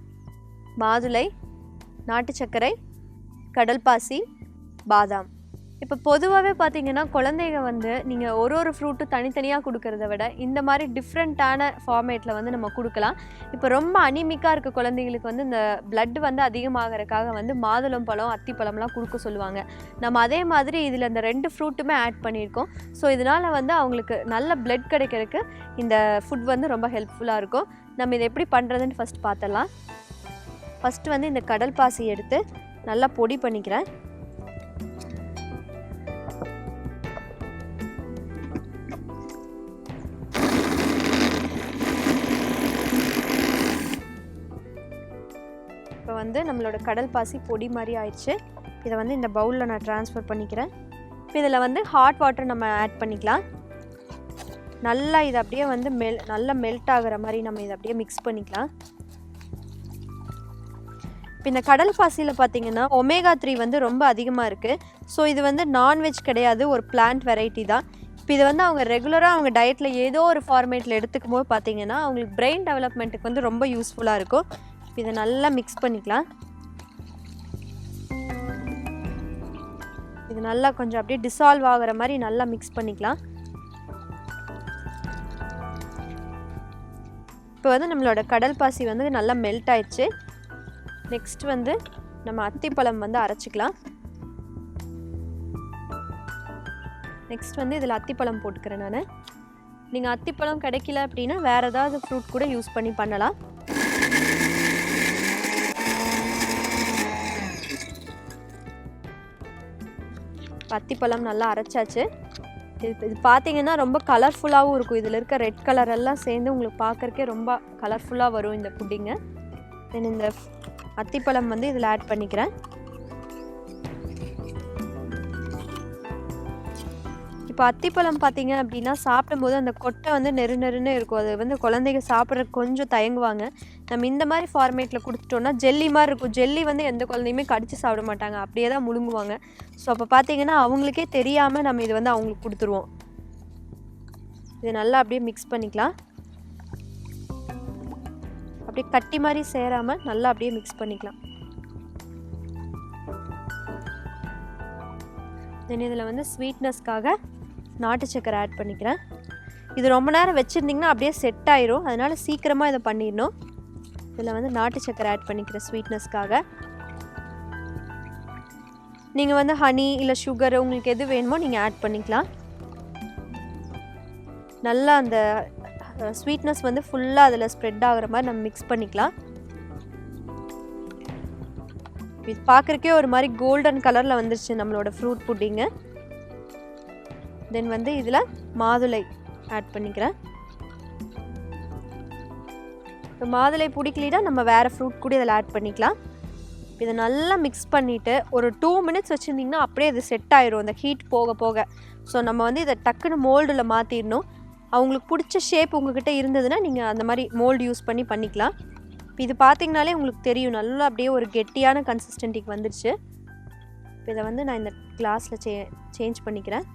[SPEAKER 5] மாதுளை, நாட்டு சர்க்கரை, கடல்பாசி, பாதாம். இப்போ பொதுவாகவே பார்த்தீங்கன்னா குழந்தைங்க வந்து நீங்கள் ஒரு ஃப்ரூட்டும் தனித்தனியாக கொடுக்கறத விட இந்த மாதிரி டிஃப்ரெண்ட்டான ஃபார்மேட்டில் வந்து நம்ம கொடுக்கலாம். இப்போ ரொம்ப அனிமிக்காக இருக்க குழந்தைங்களுக்கு வந்து இந்த பிளட் வந்து அதிகமாகறதுக்காக வந்து மாதுளம் பழம், அத்திப்பழம்லாம் கொடுக்க சொல்லுவாங்க. நம்ம அதே மாதிரி இதில் இந்த 2 ஃப்ரூட்டுமே ஆட் பண்ணியிருக்கோம். ஸோ இதனால் வந்து அவங்களுக்கு நல்ல பிளட் கிடைக்கிறதுக்கு இந்த ஃபுட் வந்து ரொம்ப ஹெல்ப்ஃபுல்லாக இருக்கும். நம்ம இதை எப்படி பண்ணுறதுன்னு ஃபஸ்ட் பார்த்துடலாம். ஃபஸ்ட்டு வந்து இந்த கடல் பாசி எடுத்து நல்லா பொடி பண்ணிக்கிறேன். இப்போ வந்து நம்மளோட கடல் பாசி பொடி மாதிரி ஆயிடுச்சு. இதை வந்து இந்த பவுலில் நான் ட்ரான்ஸ்ஃபர் பண்ணிக்கிறேன். இப்போ இதில் வந்து ஹாட் வாட்டர் நம்ம ஆட் பண்ணிக்கலாம். நல்லா இதை அப்படியே வந்து நல்லா மெல்ட் ஆகிற மாதிரி நம்ம இதை அப்படியே மிக்ஸ் பண்ணிக்கலாம். இப்போ இந்த கடல் பாசியில் பார்த்தீங்கன்னா ஒமேகா 3 வந்து ரொம்ப அதிகமாக இருக்குது. ஸோ இது வந்து நான்வெஜ் கிடையாது, ஒரு பிளான்ட் வெரைட்டி தான். இப்போ இது வந்து அவங்க ரெகுலராக அவங்க டயட்டில் ஏதோ ஒரு ஃபார்மேட்டில் எடுத்துக்கும் போது பார்த்தீங்கன்னா அவங்களுக்கு பிரெயின் டெவலப்மெண்ட்டுக்கு வந்து ரொம்ப யூஸ்ஃபுல்லாக இருக்கும். இப்போ இதை நல்லா மிக்ஸ் பண்ணிக்கலாம். இது நல்லா கொஞ்சம் அப்படியே டிசால்வ் ஆகிற மாதிரி நல்லா மிக்ஸ் பண்ணிக்கலாம். இப்போ வந்து நம்மளோட கடல் பாசி வந்து நல்லா மெல்ட் ஆயிடுச்சு. நெக்ஸ்ட் வந்து நம்ம அத்திப்பழம் வந்து அரைச்சிக்கலாம். நெக்ஸ்ட் வந்து இதில் அத்திப்பழம் போட்டுக்கிறேன் நான். நீங்கள் அத்திப்பழம் கிடைக்கல அப்படின்னா வேறு ஏதாவது ஃப்ரூட் கூட யூஸ் பண்ணி பண்ணலாம். அத்திப்பழம் நல்லா அரைச்சாச்சு. இது பார்த்தீங்கன்னா ரொம்ப கலர்ஃபுல்லாகவும் இருக்கும். இதில் இருக்க ரெட் கலர் எல்லாம் சேர்ந்து உங்களுக்கு பார்க்குறக்கே ரொம்ப கலர்ஃபுல்லாக வரும் இந்த புட்டிங்கு. தென் இந்த அத்திப்பழம் வந்து இதில் ஆட் பண்ணிக்கிறேன். இப்போ அத்திப்பழம் பார்த்தீங்க அப்படின்னா சாப்பிடும்போது அந்த கொட்டை வந்து நெருன்னு இருக்கும். அது வந்து குழந்தைங்க சாப்பிட்றதுக்கு கொஞ்சம் தயங்குவாங்க. நம்ம இந்த மாதிரி ஃபார்மேட்டில் கொடுத்துட்டோம்னா ஜெல்லி மாதிரி இருக்கும். ஜெல்லி வந்து எந்த குழந்தையுமே கடிச்சு சாப்பிட மாட்டாங்க, அப்படியே தான் முழுங்குவாங்க. ஸோ அப்போ பார்த்தீங்கன்னா அவங்களுக்கே தெரியாமல் நம்ம இது வந்து அவங்களுக்கு கொடுத்துருவோம். இது நல்லா அப்படியே மிக்ஸ் பண்ணிக்கலாம். அப்படியே கட்டி மாதிரி சேராமல் நல்லா அப்படியே மிக்ஸ் பண்ணிக்கலாம். தென் இதில் வந்து ஸ்வீட்னஸ்க்காக நாட்டு சக்கரை ஆட் பண்ணிக்கிறேன். இது ரொம்ப நேரம் வச்சுருந்திங்கன்னா அப்படியே செட் ஆயிரும், அதனால் சீக்கிரமாக இதை பண்ணிடணும். இதில் வந்து நாட்டு சக்கரை ஆட் பண்ணிக்கிறேன் ஸ்வீட்னஸ்க்காக. நீங்கள் வந்து ஹனி இல்லை சுகர் உங்களுக்கு எது வேணுமோ நீங்கள் ஆட் பண்ணிக்கலாம். நல்லா அந்த ஸ்வீட்னஸ் வந்து ஃபுல்லாக அதில் ஸ்ப்ரெட் ஆகிற மாதிரி நம்ம மிக்ஸ் பண்ணிக்கலாம். இது பார்க்குறக்கே ஒரு மாதிரி கோல்டன் கலரில் வந்துருச்சு நம்மளோட ஃப்ரூட் புட்டிங்கு. தென் வந்து இதில் மாதுளை ஆட் பண்ணிக்கிறேன். இப்போ மாதுளை பிடிக்கலினா நம்ம வேறு ஃப்ரூட் கூட இதில் ஆட் பண்ணிக்கலாம். இதை நல்லா மிக்ஸ் பண்ணிவிட்டு ஒரு 2 மினிட்ஸ் வச்சுருந்திங்கன்னா அப்படியே இது செட் ஆயிரும் அந்த ஹீட் போக போக. ஸோ நம்ம வந்து இதை டக்குன்னு மோல்டில் மாற்றிடணும். அவங்களுக்கு பிடிச்ச ஷேப் உங்கள்கிட்ட இருந்ததுன்னா நீங்கள் அந்த மாதிரி மோல்டு யூஸ் பண்ணிக்கலாம். இது பார்த்திங்கனாலே உங்களுக்கு தெரியும், நல்லா அப்படியே ஒரு கெட்டியான கன்சிஸ்டன்டிக்கு வந்துடுச்சு. இப்போ இதை வந்து நான் இந்த கிளாஸில் சேஞ்ச் பண்ணிக்கிறேன்.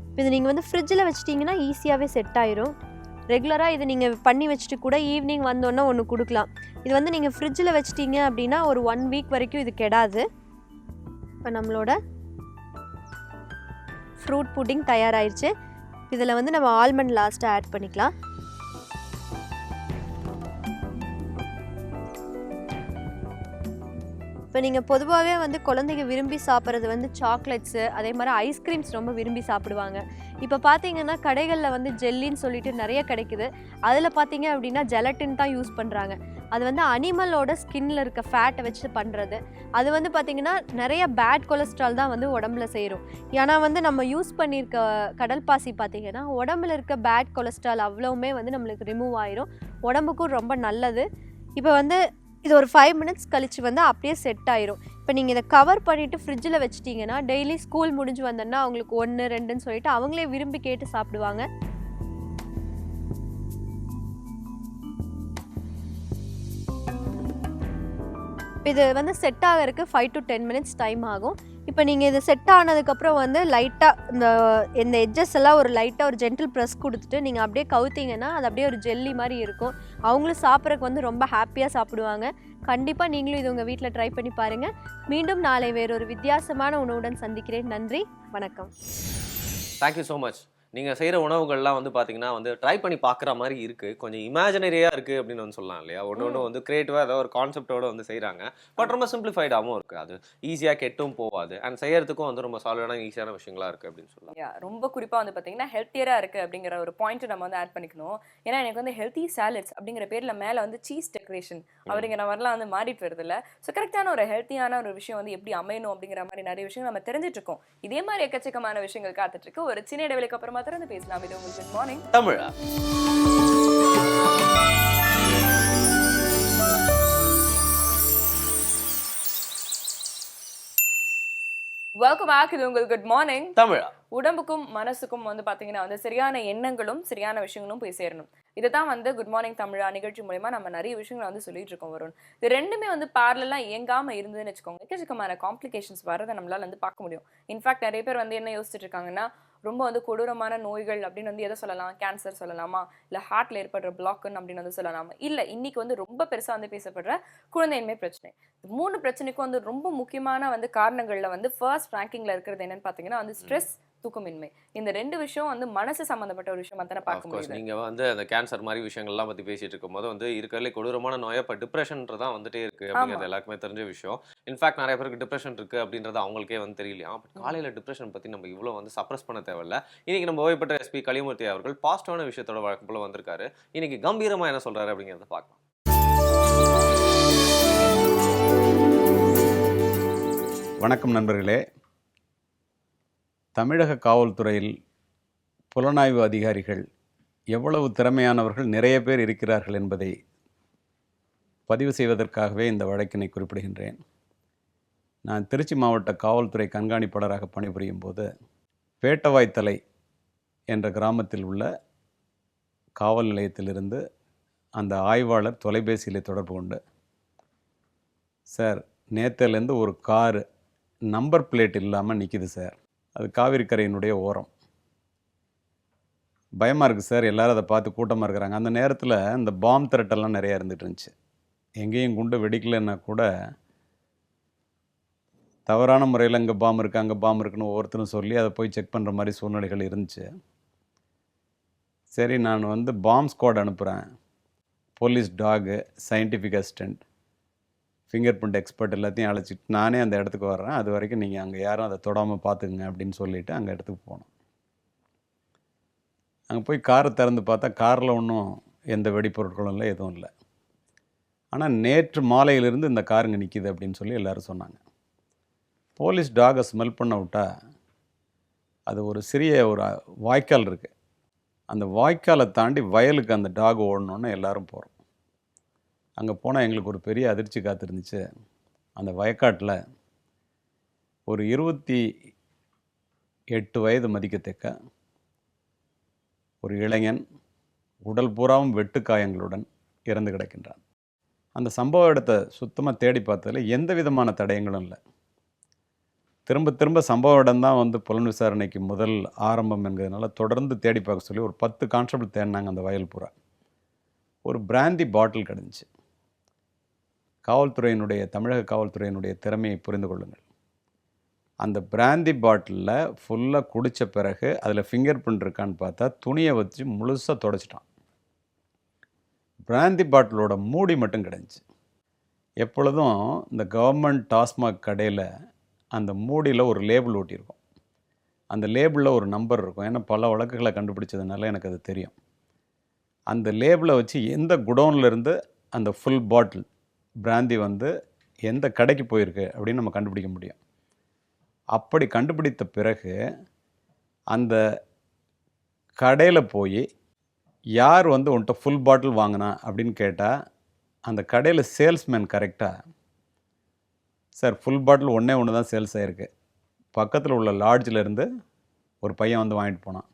[SPEAKER 5] இப்போ இது நீங்கள் வந்து ஃப்ரிட்ஜில் வச்சிட்டிங்கன்னா ஈஸியாகவே செட் ஆயிரும். ரெகுலராக இது நீங்கள் பண்ணி வச்சுட்டு கூட ஈவினிங் வந்தோன்னே ஒன்று கொடுக்கலாம். இது வந்து நீங்கள் ஃப்ரிட்ஜில் வச்சிட்டிங்க அப்படின்னா ஒரு 1 வீக் வரைக்கும் இது கெடாது. இப்போ நம்மளோட ஃப்ரூட் புட்டிங் தயாராகிடுச்சு. இதில் வந்து நம்ம ஆல்மண்ட் லாஸ்ட்டாக ஆட் பண்ணிக்கலாம். இப்போ நீங்கள் பொதுவாகவே வந்து குழந்தைங்க விரும்பி சாப்பிட்றது வந்து சாக்லேட்ஸு, அதே மாதிரி ஐஸ்கிரீம்ஸ் ரொம்ப விரும்பி சாப்பிடுவாங்க. இப்போ பார்த்தீங்கன்னா கடைகளில் வந்து ஜெல்லின்னு சொல்லிட்டு நிறைய கிடைக்குது. அதில் பார்த்தீங்க அப்படின்னா ஜெலட்டின் தான் யூஸ் பண்ணுறாங்க. அது வந்து அனிமலோட ஸ்கின்ல இருக்க ஃபேட்டை வச்சு பண்ணுறது. அது வந்து பார்த்திங்கன்னா நிறைய பேட் கொலஸ்ட்ரால் தான் வந்து உடம்புல சேரும். ஏன்னா வந்து நம்ம யூஸ் பண்ணியிருக்க கடல் பாசி பார்த்திங்கன்னா உடம்புல இருக்க பேட் கொலஸ்ட்ரால் அவ்வளவுமே வந்து நம்மளுக்கு ரிமூவ் ஆயிரும். உடம்புக்கும் ரொம்ப நல்லது. இப்போ வந்து இது ஒரு 5 மினிட்ஸ் கழித்து வந்து அப்படியே செட் ஆயிரும். இப்போ நீங்கள் இதை கவர் பண்ணிவிட்டு ஃப்ரிட்ஜில் வச்சிட்டிங்கன்னா டெய்லி ஸ்கூல் முடிஞ்சு வந்தோன்னா அவங்களுக்கு 1, 2ன்னு சொல்லிட்டு அவங்களே விரும்பி கேட்டு சாப்பிடுவாங்க. இது வந்து செட் ஆகிறதுக்கு 5 to 10 மினிட்ஸ் டைம் ஆகும். இப்போ நீங்கள் இது செட் ஆனதுக்கப்புறம் வந்து லைட்டாக இந்த எட்ஜஸ் எல்லாம் ஒரு லைட்டாக ஒரு ஜென்டில் ப்ரெஸ் கொடுத்துட்டு நீங்கள் அப்படியே கவுத்திங்கன்னா அது அப்படியே ஒரு ஜெல்லி மாதிரி இருக்கும். அவங்களும் சாப்பிட்றதுக்கு வந்து ரொம்ப ஹாப்பியாக சாப்பிடுவாங்க. கண்டிப்பாக நீங்களும் இது உங்கள் வீட்டில் ட்ரை பண்ணி பாருங்கள். மீண்டும் நாளை வேறொரு வித்தியாசமான உணவுடன் சந்திக்கிறேன். நன்றி, வணக்கம்.
[SPEAKER 2] Thank you so much. நீங்கள் செய்கிற உணவுகள்லாம் வந்து பார்த்தீங்கன்னா வந்து ட்ரை பண்ணி பார்க்குற மாதிரி இருக்குது. கொஞ்சம் இமேஜினரியாக இருக்குது அப்படின்னு வந்து சொல்லலாம் இல்லையா? ஒன்று வந்து க்ரியேட்டிவாக ஏதாவது ஒரு கான்செப்டோடு வந்து செய்கிறாங்க. பட் ரொம்ப சிம்பிளிஃபைடாகவும் இருக்குது. அது ஈஸியாக கெட்டும் போகாது. அண்ட் செய்யறதுக்கும் வந்து ரொம்ப சாலிடான ஈஸியான விஷயங்களா இருக்குது அப்படின்னு சொல்லலாம்.
[SPEAKER 1] ரொம்ப குறிப்பாக வந்து பார்த்தீங்கன்னா ஹெல்த்தியராக இருக்குது அப்படிங்கிற ஒரு பாயிண்ட் நம்ம வந்து ஆட் பண்ணிக்கணும். ஏன்னா எனக்கு வந்து ஹெல்த்தி சாலட்ஸ் அப்படிங்கிற பேரில் மேலே வந்து சீஸ் டெக்கரேஷன் அப்படிங்கிற மாதிரிலாம் வந்து மாறிட்டு வருது இல்லை. ஸோ கரெக்டான ஒரு ஹெல்த்தியான ஒரு விஷயம் வந்து எப்படி அமையணும் அப்படிங்கிற மாதிரி நிறைய விஷயங்கள் நம்ம தெரிஞ்சிட்டு இருக்கோம். இதே மாதிரி எக்கச்சக்கமான விஷயங்கள் காத்துட்டு இருக்கு. ஒரு சின்ன இடைவெளிக்கு அப்புறமா திறந்து பேசலாம். இது உங்களுக்கு குட் மார்னிங்
[SPEAKER 2] தமிழா.
[SPEAKER 1] Welcome back. இது உங்களுக்கு குட் மார்னிங்
[SPEAKER 2] தமிழா.
[SPEAKER 1] உடம்புக்கும் மனசுக்கும் வந்து பார்த்தீங்கன்னா வந்து சரியான எண்ணங்களும் சரியான விஷயங்களும் போய் சேரணும். இதை தான் வந்து குட் மார்னிங் தமிழா நிகழ்ச்சி மூலமா நம்ம நிறைய விஷயங்களை வந்து சொல்லிட்டு இருக்கோம். வரும் இது ரெண்டுமே வந்து பேரலாம் இயங்காமல் இருந்ததுன்னு வச்சுக்கோங்க, எக்கச்சக்கமான காம்ப்ளிகேஷன்ஸ் வரதை நம்மளால வந்து பார்க்க முடியும். இன்ஃபேக்ட் நிறைய பேர் வந்து என்ன யோசிச்சுட்டு இருக்காங்கன்னா, ரொம்ப வந்து கொடூரமான நோய்கள் அப்படின்னு வந்து எதை சொல்லலாம், கேன்சர் சொல்லலாமா, இல்லை ஹார்ட்ல ஏற்படுற பிளாக்குன்னு அப்படின்னு வந்து சொல்லலாமா, இல்லை இன்னைக்கு வந்து ரொம்ப பெருசாக வந்து பேசப்படுற குழந்தையின்மை பிரச்சனை. 3 பிரச்சனைக்கும் வந்து ரொம்ப முக்கியமான வந்து காரணங்கள்ல வந்து ஃபர்ஸ்ட் ரேங்கிங்ல இருக்கிறது என்னன்னு பார்த்தீங்கன்னா வந்து ஸ்ட்ரெஸ், தூக்கமின்மை. இந்த 2 விஷயம் வந்து மனசு சம்பந்தப்பட்ட ஒரு விஷயம் தான் பார்க்க முடியும்.
[SPEAKER 2] நீங்க வந்து அந்த கேன்சர் மாதிரி விஷயங்கள்லாம் பத்தி பேசிட்டு இருக்கும்போது வந்து இருக்கிறதுல கொடூரமான நோயை இப்போ டிப்ரெஷன்ன்றதான் வந்துட்டே இருக்கு அப்படிங்கிறது எல்லாருக்குமே தெரிஞ்ச விஷயம். இன்ஃபேக்ட் நிறைய பேருக்கு டிப்ரெஷன் இருக்கு அப்படின்றது அவங்களுக்கே வந்து தெரியலையா. பட் காலையில டிப்ரெஷன் பத்தி நம்ம இவ்வளவு வந்து சப்ரஸ் பண்ண தேவையில்ல. இன்னைக்கு நம்ம ஓய்வுபெற்ற எஸ்பி கலிமூர்த்தி அவர்கள் பாசிட்டிவான விஷயத்தோட வழக்கம் போல வந்திருக்காரு. இன்னைக்கு கம்பீரமா என்ன சொல்றாரு அப்படிங்கிறத பார்க்கலாம்.
[SPEAKER 6] வணக்கம் நண்பர்களே. தமிழக காவல்துறையில் புலனாய்வு அதிகாரிகள் எவ்வளவு திறமையானவர்கள் நிறைய பேர் இருக்கிறார்கள் என்பதை பதிவு செய்வதற்காகவே இந்த வழக்கினை குறிப்பிடுகின்றேன். நான் திருச்சி மாவட்ட காவல்துறை கண்காணிப்பாளராக பணிபுரியும் போது பேட்டவாய்த்தலை என்ற கிராமத்தில் உள்ள காவல் நிலையத்திலிருந்து அந்த ஆய்வாளர் தொலைபேசியில் தொடர்பு கொண்டு, சார் நேற்றுலேருந்து ஒரு காரு நம்பர் பிளேட் இல்லாமல் நிற்கிது சார், அது காவிரி கரையினுடைய ஓரம், பயமாக இருக்குது சார், எல்லோரும் அதை பார்த்து கூட்டமாக இருக்கிறாங்க. அந்த நேரத்தில் இந்த பாம் த்ரெட்டெல்லாம் நிறையா இருந்துகிட்டு இருந்துச்சு. எங்கேயும் குண்டு வெடிக்கலைன்னா கூட தவறான முறையில் அங்கே பாம் இருக்குது அங்கே பாம் இருக்குன்னு ஒவ்வொருத்தரும் சொல்லி அதை போய் செக் பண்ணுற மாதிரி சூழ்நிலைகள் இருந்துச்சு. சரி, நான் வந்து பாம் ஸ்குவாட் அனுப்புகிறேன், police dog, scientific assistant, finger print expert எல்லாத்தையும் அழைச்சிட்டு நானே அந்த இடத்துக்கு வர்றேன், அது வரைக்கும் நீங்கள் அங்கே யாரும் அதை தொடாமல் பார்த்துக்குங்க அப்படின்னு சொல்லிவிட்டு அங்கே இடத்துக்கு போனோம். அங்கே போய் காரை திறந்து பார்த்தா காரில் ஒன்றும் எந்த வெடிப்பொருட்களும் இல்லை, எதுவும் இல்லை. ஆனால் நேற்று மாலையிலிருந்து இந்த காருங்க நிற்கிது அப்படின்னு சொல்லி எல்லோரும் சொன்னாங்க. போலீஸ் டாகை ஸ்மெல் பண்ண விட்டால் அது ஒரு சிறிய ஒரு வாய்க்கால் இருக்குது, அந்த வாய்க்காலை தாண்டி வயலுக்கு அந்த டாக் ஓடணுன்னு எல்லோரும் போகிறோம். அங்கே போனால் எங்களுக்கு ஒரு பெரிய அதிர்ச்சி காத்திருந்துச்சு. அந்த வயக்காட்டில் ஒரு 28 வயது மதிக்கத்தக்க ஒரு இளைஞன் உடல் பூராவும் வெட்டுக்காயங்களுடன் இறந்து கிடக்கின்றான். அந்த சம்பவ இடத்தை சுத்தமாக தேடி பார்த்ததில் எந்த விதமான தடயங்களும் இல்லை. திரும்ப திரும்ப சம்பவ இடம்தான் வந்து புலன் விசாரணைக்கு முதல் ஆரம்பம் என்கிறதுனால தொடர்ந்து தேடி பார்க்க சொல்லி ஒரு 10 கான்ஸ்டபிள் தேடினாங்க அந்த வயல் பூரா. ஒரு பிராந்தி பாட்டில் கிடந்துச்சு. தமிழக காவல்துறையினுடைய திறமையை புரிந்து கொள்ளுங்கள். அந்த பிராந்தி பாட்டிலில் ஃபுல்லாக குடித்த பிறகு அதில் ஃபிங்கர் பிரிண்ட் இருக்கான்னு பார்த்தா துணியை வச்சு முழுசாக தொடச்சிட்டான். பிராந்தி பாட்டிலோட மூடி மட்டும் கிடந்துச்சு. எப்பொழுதும் இந்த கவர்மெண்ட் டாஸ்மாக் கடையில் அந்த மூடியில் ஒரு லேபிள் ஒட்டியிருக்கும், அந்த லேபிளில் ஒரு நம்பர் இருக்கும். ஏன்னா பல வழக்குகளை கண்டுபிடிச்சதுனால எனக்கு அது தெரியும். அந்த லேபிளை வச்சு எந்த குடோன்லேருந்து அந்த ஃபுல் பாட்டில் பிராந்தி வந்து எந்த கடைக்கு போயிருக்கு அப்படின்னு நம்ம கண்டுபிடிக்க முடியும். அப்படி கண்டுபிடித்த பிறகு அந்த கடையில் போய் யார் வந்து உன்கிட்ட ஃபுல் பாட்டில் வாங்கினா அப்படின்னு கேட்டால் அந்த கடையில் சேல்ஸ்மேன் கரெக்டாக, சார் ஃபுல் பாட்டில் ஒன்று தான் சேல்ஸ் ஆகிருக்கு, பக்கத்தில் உள்ள லாட்ஜிலேருந்து ஒரு பையன் வந்து வாங்கிட்டு போனான்,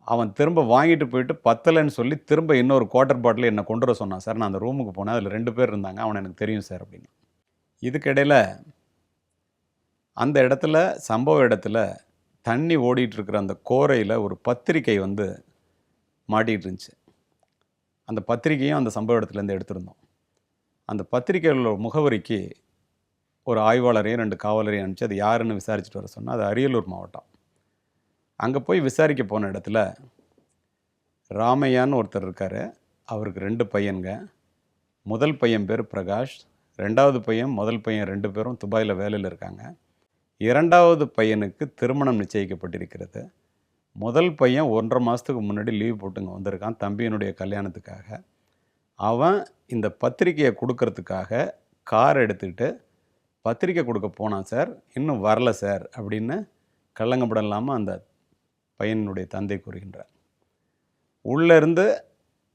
[SPEAKER 6] அவன் திரும்ப வாங்கிட்டு போயிட்டு பத்தலைன்னு சொல்லி திரும்ப இன்னொரு குவார்ட்டர் பாட்டில் என்னை கொண்டு வர சொன்னான். சார் நான் அந்த ரூமுக்கு போனேன், அதில் 2 பேர் இருந்தாங்க, அவனை எனக்கு தெரியும் சார் அப்படின்னு. இதுக்கிடையில் அந்த இடத்துல சம்பவ இடத்துல தண்ணி ஓடிட்டுருக்கிற அந்த கோரையில் ஒரு பத்திரிக்கை வந்து மாட்டிகிட்டு இருந்துச்சு. அந்த பத்திரிக்கையும் அந்த சம்பவ இடத்துலேருந்து எடுத்திருந்தோம். அந்த பத்திரிக்கையில் முகவரிக்கு ஒரு ஆய்வாளரையும் 2 காவலரையும் அனுப்பிச்சு அது யாருன்னு விசாரிச்சுட்டு வர சொன்னால் அது அரியலூர் மாவட்டம். அங்கே போய் விசாரிக்க போன இடத்துல ராமையான்னு ஒருத்தர் இருக்கார், அவருக்கு 2 பையன்க. முதல் பையன் பேர் பிரகாஷ், 2வது பையன் முதல் பையன் 2 பேரும் துபாயில் வேலையில் இருக்காங்க. 2வது பையனுக்கு திருமணம் நிச்சயிக்கப்பட்டிருக்கிறது. முதல் பையன் 1.5 மாதத்துக்கு முன்னாடி லீவ் போட்டுங்க வந்திருக்கான் தம்பியினுடைய கல்யாணத்துக்காக. அவன் இந்த பத்திரிக்கையை கொடுக்கறதுக்காக கார் எடுத்துக்கிட்டு பத்திரிக்கை கொடுக்க போனான் சார், இன்னும் வரல சார் அப்படின்னு கள்ளங்கப்படம் இல்லாமல் அந்த பையனுடைய தந்தை கூறுகின்றார். உள்ளேருந்து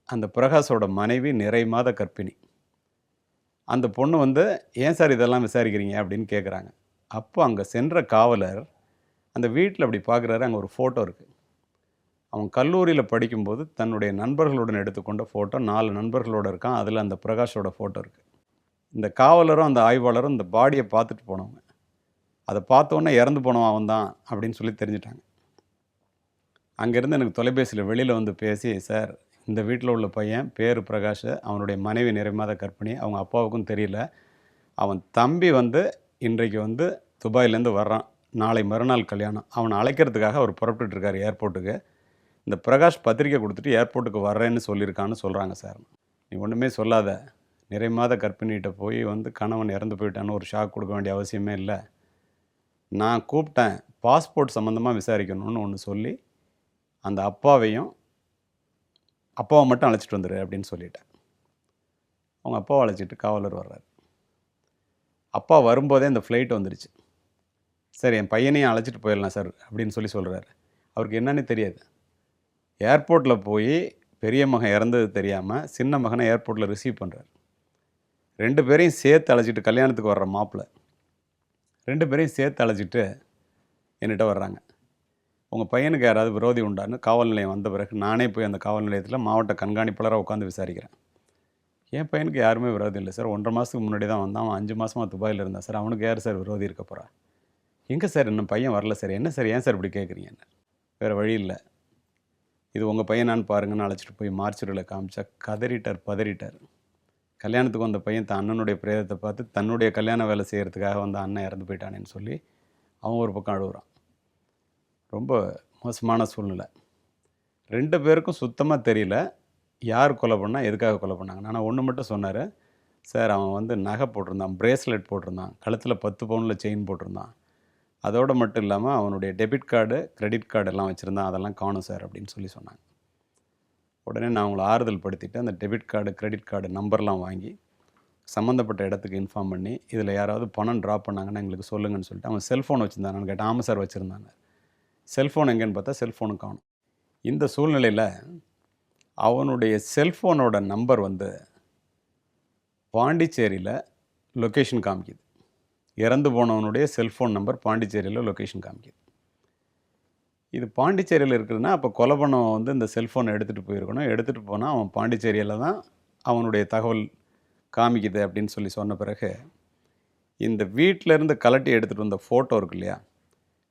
[SPEAKER 6] அந்த பிரகாஷோட மனைவி நிறை மாத கர்ப்பிணி. அந்த பொண்ணு வந்து ஏன் சார் இதெல்லாம் விசாரிக்கிறீங்க அப்படின்னு கேட்குறாங்க. அப்போ அங்கே சென்ற காவலர் அந்த வீட்டில் அப்படி பார்க்குறாரு, அங்கே ஒரு ஃபோட்டோ இருக்குது. அவன் கல்லூரியில் படிக்கும்போது தன்னுடைய நண்பர்களுடன் எடுத்துக்கொண்ட ஃபோட்டோ 4 நண்பர்களோடு இருக்கான், அதில் அந்த பிரகாஷோட ஃபோட்டோ இருக்குது. இந்த காவலரும் அந்த ஆய்வாளரும் இந்த பாடியை பார்த்துட்டு போனவங்க, அதை பார்த்தோன்னே இறந்து போனவன் அவன் தான் அப்படின்னு சொல்லி தெரிஞ்சிட்டாங்க. அங்கேருந்து எனக்கு தொலைபேசியில் வெளியில் வந்து பேசி, சார் இந்த வீட்டில் உள்ள பையன் பேர் பிரகாஷ், அவனுடைய மனைவி நிறைமாத கர்ப்பிணி, அவங்க அப்பாவுக்கும் தெரியல, அவன் தம்பி வந்து இன்றைக்கு வந்து துபாயிலேருந்து வர்றான், நாளை மறுநாள் கல்யாணம், அவனை அழைக்கிறதுக்காக அவர் புறப்பட்டுட்டு இருக்கார் ஏர்போர்ட்டுக்கு, இந்த பிரகாஷ் பத்திரிக்கை கொடுத்துட்டு ஏர்போர்ட்டுக்கு வர்றேன்னு சொல்லியிருக்கான்னு சொல்கிறாங்க சார். நீ ஒன்றுமே சொல்லாத, நிறைமாத கர்ப்பிணிகிட்ட போய் வந்து கணவன் இறந்து போயிட்டான்னு ஒரு ஷாக் கொடுக்க வேண்டிய அவசியமே இல்லை, நான் கூப்பிட்டேன் பாஸ்போர்ட் சம்மந்தமாக விசாரிக்கணும்னு ஒன்று சொல்லி அந்த அப்பாவை மட்டும் அழைச்சிட்டு வந்துடு அப்படின்னு சொல்லிட்டேன். அவங்க அப்பாவை அழைச்சிட்டு காவலர் வர்றாரு. அப்பா வரும்போதே அந்த ஃப்ளைட் வந்துடுச்சு. சார் என் பையனையும் அழைச்சிட்டு போயிடலாம் சார் அப்படின்னு சொல்கிறாரு. அவருக்கு என்னன்னு தெரியாது. ஏர்போர்ட்டில் போய் பெரிய மகன் இறந்தது தெரியாமல் சின்ன மகனை ஏர்போர்ட்டில் ரிசீவ் பண்ணுறாரு. 2 பேரையும் சேர்த்து அழைச்சிட்டு, கல்யாணத்துக்கு வர்ற மாப்பிள்ளை 2 பேரையும் சேர்த்து அழைச்சிட்டு என்கிட்ட வர்றாங்க. உங்கள் பையனுக்கு யாராவது விரோதி உண்டான்னு காவல் நிலையம் வந்த பிறகு நானே போய் அந்த காவல் நிலையத்தில் மாவட்ட கண்காணிப்பாளராக உட்காந்து விசாரிக்கிறேன். என் பையனுக்கு யாருமே விரோதி இல்லை சார், 1.5 மாதத்துக்கு முன்னாடி தான் வந்தான், அவன் 5 மாதமாக துபாயில் இருந்தான் சார், அவனுக்கு யார் சார் விரோதி இருக்க போகிறா? எங்கே சார் இன்னும் பையன் வரல சார், என்ன சார் ஏன் சார் இப்படி கேட்குறீங்க? வேறு வழி இல்லை, இது உங்கள் பையனான்னு பாருங்கன்னு அழைச்சிட்டு போய் மார்ச்சுரியில் காமிச்சா பதறிட்டார். கல்யாணத்துக்கு வந்த பையன் தன் அண்ணனுடைய பிரேதத்தை பார்த்து தன்னுடைய கல்யாண வேலை செய்கிறதுக்காக வந்த அண்ணன் இறந்து போயிட்டானேன்னு சொல்லி அவன் ஒரு பக்கம் அழுகுறான். ரொம்ப மோசமான சூழ்நிலை. 2 பேருக்கும் சுத்தமாக தெரியல யார் கொலை பண்ணால், எதுக்காக கொலை பண்ணாங்க. ஆனால் ஒன்று மட்டும் சொன்னார் சார், அவன் வந்து நகை போட்டிருந்தான், பிரேஸ்லெட் போட்டிருந்தான், கழுத்தில் 10 பவுனில் செயின் போட்டிருந்தான், அதோடு மட்டும் இல்லாமல் அவனுடைய டெபிட் கார்டு கிரெடிட் கார்டு எல்லாம் வச்சுருந்தான், அதெல்லாம் காணும் சார் அப்படின்னு சொல்லி சொன்னாங்க. உடனே நான் அவங்கள ஆறுதல் படுத்திட்டு அந்த டெபிட் கார்டு கிரெடிட் கார்டு நம்பர்லாம் வாங்கி சம்மந்தப்பட்ட இடத்துக்கு இன்ஃபார்ம் பண்ணி, இதில் யாராவது பணம் ட்ராப் பண்ணாங்கன்னா எங்களுக்கு சொல்லுங்கன்னு சொல்லிட்டு, அவன் செல்ஃபோன் வச்சுருந்தானு கேட்டேன். ஆமாம் சார் வச்சுருந்தாங்க. செல்ஃபோன் எங்கேன்னு பார்த்தா செல்ஃபோனும் காணும். இந்த சூழ்நிலையில் அவனுடைய செல்ஃபோனோட நம்பர் வந்து பாண்டிச்சேரியில் லொக்கேஷன் காமிக்குது. இறந்து போனவனுடைய செல்ஃபோன் நம்பர் பாண்டிச்சேரியில் லொக்கேஷன் காமிக்குது. இது பாண்டிச்சேரியில் இருக்குதுன்னா அப்போ கொலை பண்ணவன் வந்து இந்த செல்ஃபோனை எடுத்துகிட்டு போயிருக்கணும். எடுத்துகிட்டு போனால் அவன் பாண்டிச்சேரியில் தான் அவனுடைய தகவல் காமிக்குது அப்படின்னு சொல்லி சொன்ன பிறகு, இந்த வீட்டிலேருந்து கலட்டி எடுத்துகிட்டு வந்த ஃபோட்டோ இருக்கு இல்லையா,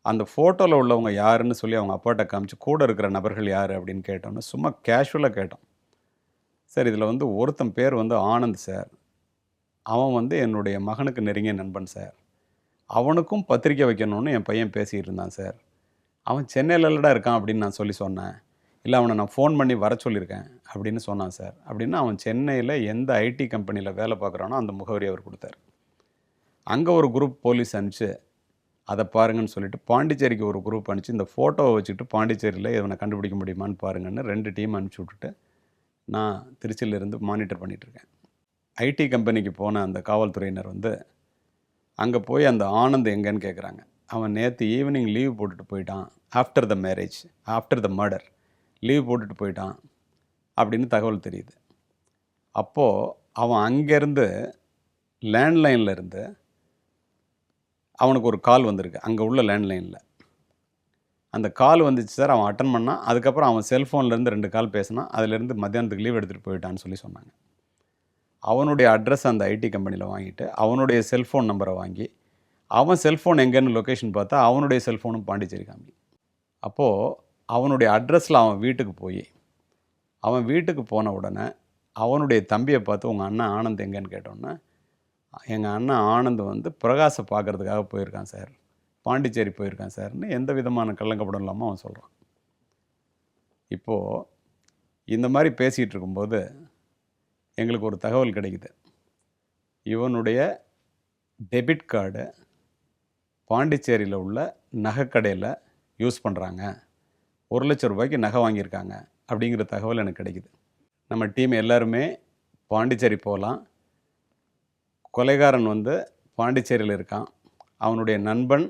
[SPEAKER 6] அந்த ஃபோட்டோவில் உள்ளவங்க யாருன்னு சொல்லி அவங்க அப்பாட்ட காமிச்சு கூட இருக்கிற நபர்கள் யார் அப்படின்னு கேட்டோன்னு சும்மா கேஷுவலாக கேட்டோம். சார், இதில் வந்து ஒருத்தன் பேர் வந்து ஆனந்த் சார், அவன் வந்து என்னுடைய மகனுக்கு நெருங்கிய நண்பன் சார், அவனுக்கும் பத்திரிக்கை வைக்கணும்னு என் பையன் பேசிகிட்டு இருந்தான் சார், அவன் சென்னையிலடா இருக்கான் அப்படின்னு நான் சொன்னேன், இல்லை அவனை நான் ஃபோன் பண்ணி வர சொல்லியிருக்கேன் அப்படின்னு சொன்னான் சார் அப்படின்னு அவன் சென்னையில் எந்த ஐடி கம்பெனியில் வேலை பார்க்குறானோ அந்த முகவரி அவர் கொடுத்தார். அங்கே ஒரு குரூப் போலீஸ் அனுப்பிச்சு அதை பாருங்கன்னு சொல்லிட்டு பாண்டிச்சேரிக்கு ஒரு குரூப் அனுப்பிச்சு இந்த ஃபோட்டோவை வச்சுக்கிட்டு பாண்டிச்சேரியில் இவனை கண்டுபிடிக்க முடியுமான்னு பாருங்கன்னு 2 டீம் அனுப்பிச்சி விட்டுட்டு நான் திருச்சியிலேருந்து மானிட்டர் பண்ணிகிட்ருக்கேன். ஐடி கம்பெனிக்கு போன அந்த காவல்துறையினர் வந்து அங்கே போய் அந்த ஆனந்த் எங்கேன்னு கேட்குறாங்க. அவன் நேற்று ஈவினிங் லீவ் போட்டுட்டு போயிட்டான், after the marriage, after the murder leave போட்டுட்டு போயிட்டான் அப்படின்னு தகவல் தெரியுது. அப்போது அவன் அங்கேருந்து லேண்ட்லைனில் இருந்து அவனுக்கு ஒரு கால் வந்திருக்கு, அங்கே உள்ள லேண்ட்லைனில் அந்த கால் வந்துச்சு சார், அவன் அட்டன் பண்ணான். அதுக்கப்புறம் அவன் செல்ஃபோன்லேருந்து 2 கால் பேசினான், அதிலேருந்து மத்தியானத்துக்கு லீவ் எடுத்துகிட்டு போயிட்டான்னு சொல்லி சொன்னாங்க. அவனுடைய அட்ரஸ் அந்த ஐடி கம்பெனியில் வாங்கிட்டு அவனுடைய செல்ஃபோன் நம்பரை வாங்கி அவன் செல்ஃபோன் எங்கேன்னு லொக்கேஷன் பார்த்தா அவனுடைய செல்ஃபோனும் பாண்டிச்சேரி காமி. அப்போது அவனுடைய அட்ரஸில் அவன் வீட்டுக்கு போய் அவன் வீட்டுக்கு போன உடனே அவனுடைய தம்பியை பார்த்து உங்கள் அண்ணன் ஆனந்த் எங்கேன்னு கேட்டோன்னே, எங்கள் அண்ணன் ஆனந்த் வந்து பிரகாஷை பார்க்குறதுக்காக போயிருக்கான் சார், பாண்டிச்சேரி போயிருக்கான் சார்னு எந்த விதமான கள்ளங்கப்படம் இல்லாமல் அவன் சொல்கிறான். இப்போது இந்த மாதிரி பேசிகிட்டு இருக்கும்போது எங்களுக்கு ஒரு தகவல் கிடைக்குது. இவனுடைய டெபிட் கார்டு பாண்டிச்சேரியில் உள்ள நகைக்கடையில் யூஸ் பண்ணுறாங்க, 1 லட்சம் ரூபாய்க்கு நகை வாங்கியிருக்காங்க அப்படிங்கிற தகவல் எனக்கு கிடைக்குது. நம்ம டீம் எல்லாருமே பாண்டிச்சேரி போகலாம். கொலைகாரன் வந்து பாண்டிச்சேரியில் இருக்கான், அவனுடைய நண்பன்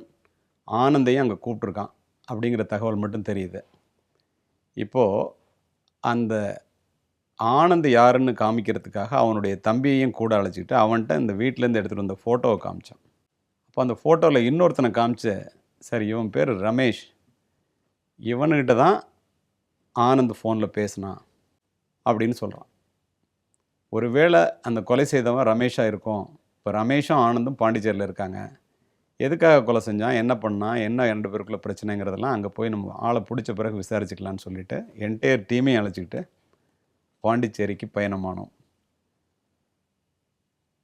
[SPEAKER 6] ஆனந்தையும் அங்கே கூப்பிட்ருக்கான் அப்படிங்கிற தகவல் மட்டும் தெரியுது. இப்போது அந்த ஆனந்த் யாருன்னு காமிக்கிறதுக்காக அவனுடைய தம்பியையும் கூட அழைச்சிக்கிட்டு அவன்கிட்ட இந்த வீட்டிலேருந்து எடுத்துகிட்டு வந்த ஃபோட்டோவை காமிச்சான். அப்போ அந்த ஃபோட்டோவில் இன்னொருத்தனை காமிச்சு, சார் இவன் பேர் ரமேஷ், இவனுக்கிட்ட தான் ஆனந்த் ஃபோனில் பேசினான் அப்படின்னு சொல்கிறான். ஒருவேளை அந்த கொலை செய்தவன் ரமேஷாக இருக்கும். இப்போ ரமேஷும் ஆனந்தும் பாண்டிச்சேரியில் இருக்காங்க, எதுக்காக கொலை செஞ்சான், என்ன பண்ணான், என்ன 2 பேருக்குள்ள பிரச்சனைங்கிறதெல்லாம் அங்கே போய் நம்ம ஆளை பிடிச்ச பிறகு விசாரிச்சுக்கலான்னு சொல்லிவிட்டு என்டையர் டீமையும் அழைச்சிக்கிட்டு பாண்டிச்சேரிக்கு பயணமானோம்.